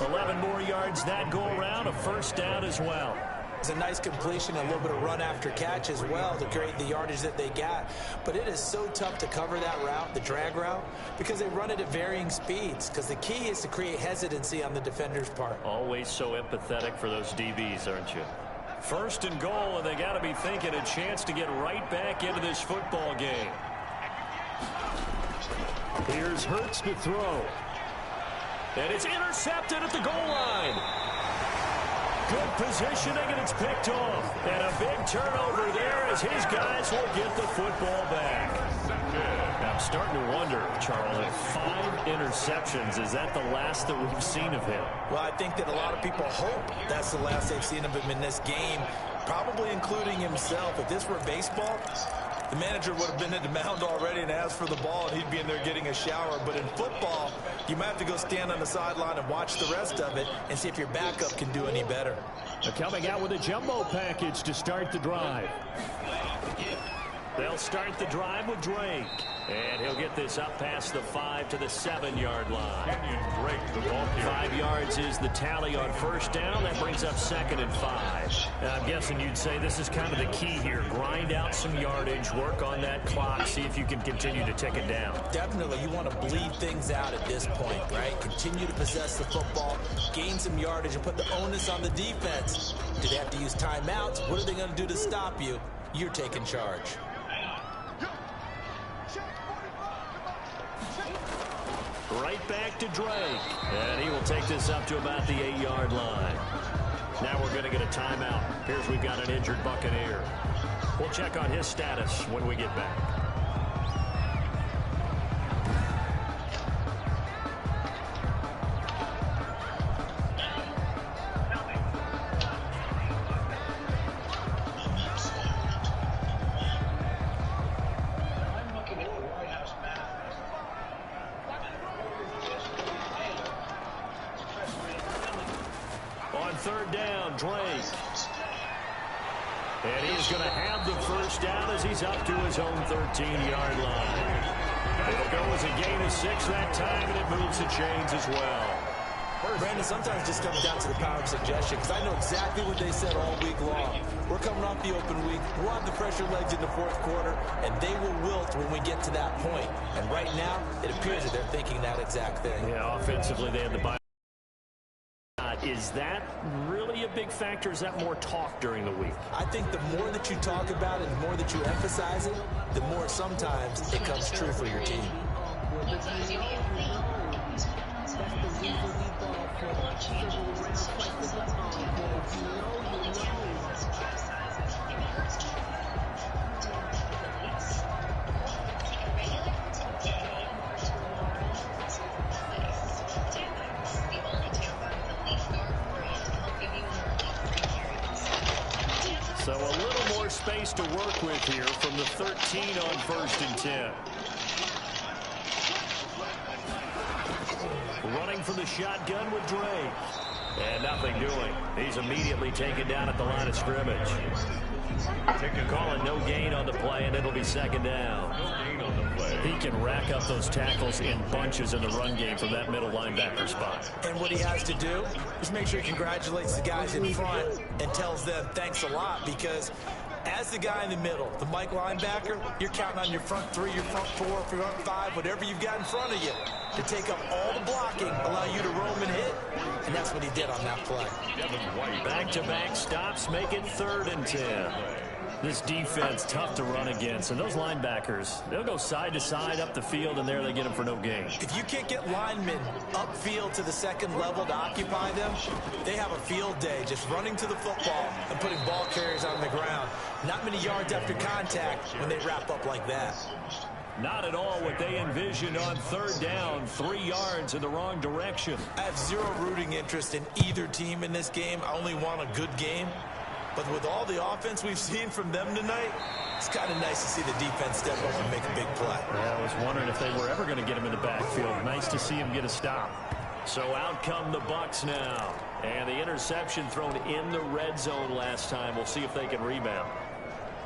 11 more yards that go around. A 1st down as well. It's a nice completion, a little bit of run after catch as well to create the yardage that they got. But it is so tough to cover that route, the drag route, because they run it at varying speeds. Because the key is to create hesitancy on the defender's part. Always so empathetic for those DBs, aren't you? 1st and goal, and they got to be thinking a chance to get right back into this football game. Here's Hurts to throw. And it's intercepted at the goal line. Good positioning, and it's picked off. And a big turnover there as his guys will get the football back. Now, I'm starting to wonder, Charles, if 5 interceptions, is that the last that we've seen of him? Well, I think that a lot of people hope that's the last they've seen of him in this game, probably including himself. If this were baseball, the manager would have been at the mound already and asked for the ball, and he'd be in there getting a shower. But in football, you might have to go stand on the sideline and watch the rest of it and see if your backup can do any better. They're coming out with a jumbo package to start the drive. They'll start the drive with Drake. And he'll get this up past the 5 to the 7-yard line. Kenyon Drake, the ball carrier. 5 yards is the tally on 1st down. That brings up 2nd and 5. Now, I'm guessing you'd say this is kind of the key here. Grind out some yardage, work on that clock, see if you can continue to tick it down. Definitely, you want to bleed things out at this point, right? Continue to possess the football, gain some yardage, and put the onus on the defense. Do they have to use timeouts? What are they going to do to stop you? You're taking charge. Right back to Drake. And he will take this up to about the 8-yard line. Now we're going to get a timeout. Here's we've got an injured Buccaneer. We'll check on his status when we get back. down, Drake. And he's going to have the first down as he's up to his own 13-yard line. It'll go as a gain of 6 that time, and it moves the chains as well. Brandon, sometimes it just comes down to the power of suggestion, because I know exactly what they said all week long. We're coming off the open week. We'll have the fresher legs in the fourth quarter, and they will wilt when we get to that point. And right now, it appears that they're thinking that exact thing. Yeah, offensively, they had the bye. Is that really a big factor? Is that more talk during the week? I think the more that you talk about it, the more that you emphasize it, the more sometimes it comes true for your team. So a little more space to work with here from the 13 on 1st and 10. Running for the shotgun with Drake. And nothing doing. He's immediately taken down at the line of scrimmage. Calling no gain on the play, and it'll be 2nd down. He can rack up those tackles in bunches in the run game from that middle linebacker spot. And what he has to do is make sure he congratulates the guys in front and tells them thanks a lot, because as the guy in the middle, the Mike linebacker, you're counting on your front 3, your front 4, your front 5, whatever you've got in front of you to take up all the blocking, allow you to roam and hit. And that's what he did on that play. Back-to-back stops make it 3rd and 10. This defense tough to run against, and those linebackers, they'll go side to side up the field, and there they get them for no gain. If you can't get linemen upfield to the 2nd level to occupy them, they have a field day just running to the football and putting ball carriers on the ground. Not many yards after contact when they wrap up like that. Not at all what they envisioned on 3rd down, 3 yards in the wrong direction. I have zero rooting interest in either team in this game. I only want a good game. But with all the offense we've seen from them tonight, it's kind of nice to see the defense step up and make a big play. Yeah, I was wondering if they were ever going to get him in the backfield. Nice to see him get a stop. So out come the Bucs now. And the interception thrown in the red zone last time. We'll see if they can rebound.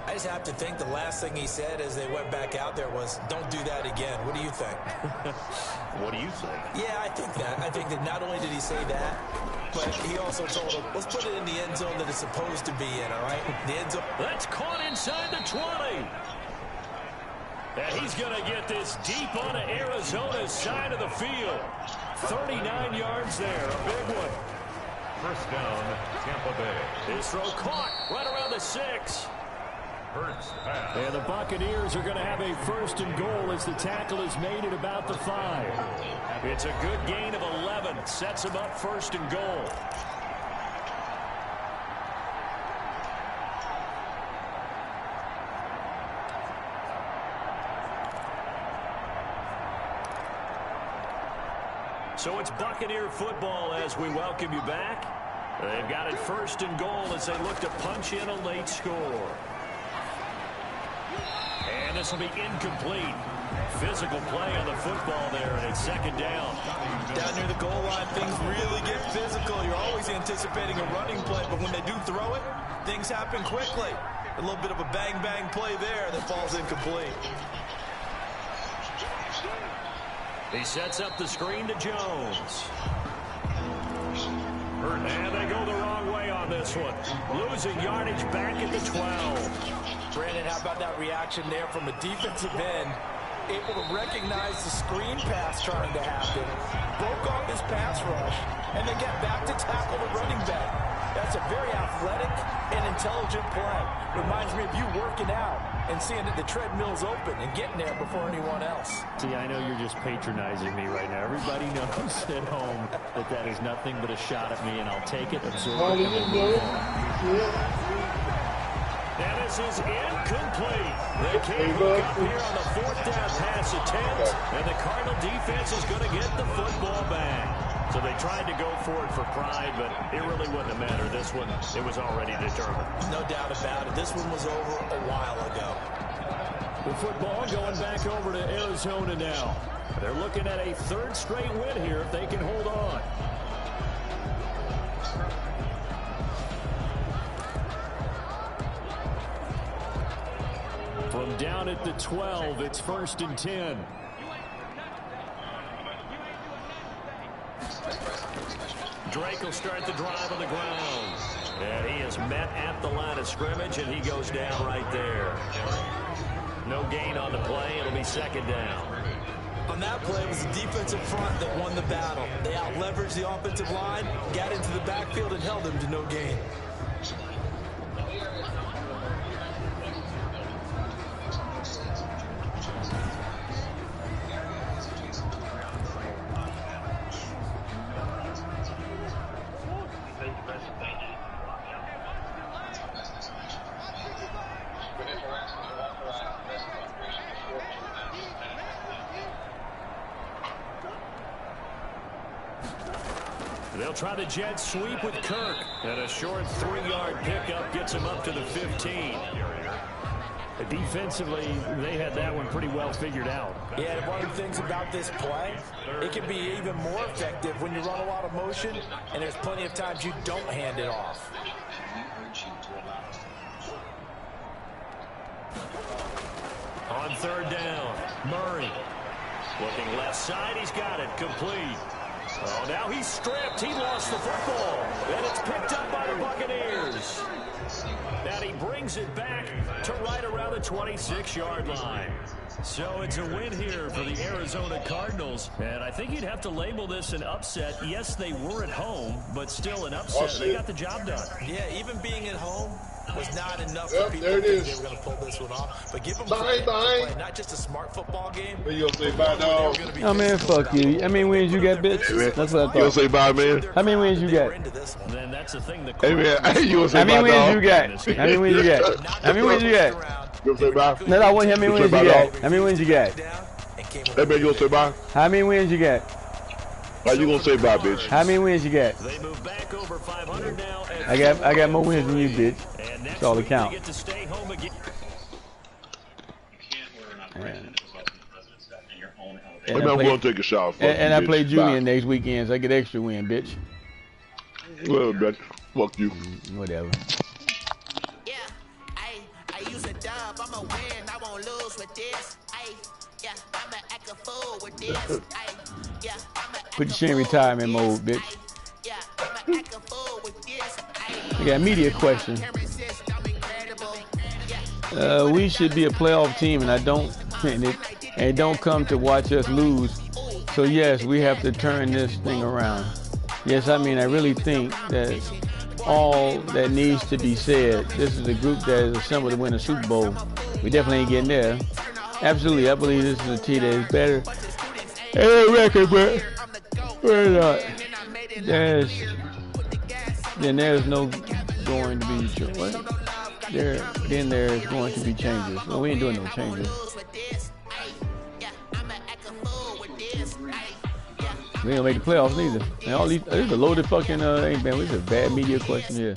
I just have to think the last thing he said as they went back out there was, don't do that again. What do you think? What do you think? Yeah, I think that. I think that not only did he say that, but he also told him, let's put it in the end zone that it's supposed to be in, all right? The end zone. That's caught inside the 20. And he's going to get this deep onto Arizona's side of the field. 39 yards there, a big one. 1st down, Tampa Bay. His throw caught right around the 6. Pass. And the Buccaneers are going to have a 1st and goal as the tackle is made at about the 5. It's a good gain of 11. Sets him up 1st and goal. So it's Buccaneer football as we welcome you back. They've got it 1st and goal as they look to punch in a late score. And this will be incomplete. Physical play on the football there, and it's 2nd down. Down near the goal line, things really get physical. You're always anticipating a running play, but when they do throw it, things happen quickly. A little bit of a bang-bang play there that falls incomplete. He sets up the screen to Jones. And they go the wrong way on this one. Losing yardage back at the 12. Brandon, how about that reaction there from a defensive end? Able to recognize the screen pass trying to happen. Broke off his pass rush, and then get back to tackle the running back. That's a very athletic and intelligent play. Reminds me of you working out and seeing that the treadmill's open and getting there before anyone else. See, I know you're just patronizing me right now. Everybody knows at home that that is nothing but a shot at me, and I'll take it, absorb it, and move on. And this is incomplete. They can't hook up here on the 4th down pass attempt, and the Cardinal defense is going to get the football back. So they tried to go for it for pride, but it really wouldn't have mattered. This one, it was already determined. No doubt about it. This one was over a while ago. The football going back over to Arizona now. They're looking at a 3rd straight win here if they can hold on. down at the 12. It's 1st and 10. Drake will start the drive on the ground. And he is met at the line of scrimmage, and he goes down right there. No gain on the play. It'll be 2nd down. On that play, it was the defensive front that won the battle. They out-leveraged the offensive line, got into the backfield, and held them to no gain. They'll try the jet sweep with Kirk. And a short 3-yard pickup gets him up to the 15. Defensively, they had that one pretty well figured out. Yeah, and one of the things about this play, it can be even more effective when you run a lot of motion, and there's plenty of times you don't hand it off. On 3rd down, Murray. Looking left side, he's got it, complete. Oh, now he's stripped. He lost the football. And it's picked up by the Buccaneers. And he brings it back to right around the 26-yard line. So it's a win here for the Arizona Cardinals. And I think you'd have to label this an upset. Yes, they were at home, but still an upset. They got the job done. Yeah, even being at home was not enough for people to think they were going to pull this one off. But give them credit for playing not just a smart football game. You gonna say bye, dog? Oh, man, fuck you. How many wins you got, bitch? That's what I thought. You gonna say bye, man? How many wins you got? Then that's the thing. Hey, man, you gonna say how many bye, wins dog? you got? How many wins you got? How many wins you got? You gonna say bye? No, I want how many wins you got. How many wins you got? Hey, man, you gonna say bye? How many wins you got? How you gonna say bye, bitch? How many wins you got? They move back over 500 now. I got more wins than you, bitch. That's all that counts. Hey, man, I'm gonna take a shower. And I play Julian next weekend, so I get extra win, bitch. Well, bitch, fuck you. Whatever. Yeah, I use a dub. I'm a win. I won't lose with this. Yeah, I'm a act a fool with this. Yeah, put your shit in retirement mode, bitch. Yeah, I'm a act a fool with this. I got a media question. We should be a playoff team, and and don't come to watch us lose. So yes, we have to turn this thing around. Yes, I mean, I really think that all that needs to be said. This is a group that is assembled to win a Super Bowl. We definitely ain't getting there. Absolutely, I believe this is a team that is better. Hey, record, but we're not. Then there's no going to be what? Then there's going to be changes. Well, we ain't doing no changes. We ain't gonna make the playoffs neither. And all these, this is a loaded fucking ain't man. This is a bad media question here.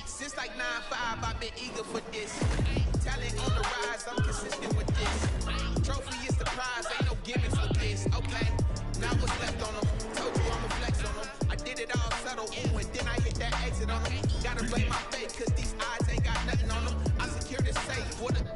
Since like 9-5, I've been eager for this. Talent on the rise, I'm consistent with this. Trophy is the prize, ain't no gimmicks with this. Okay.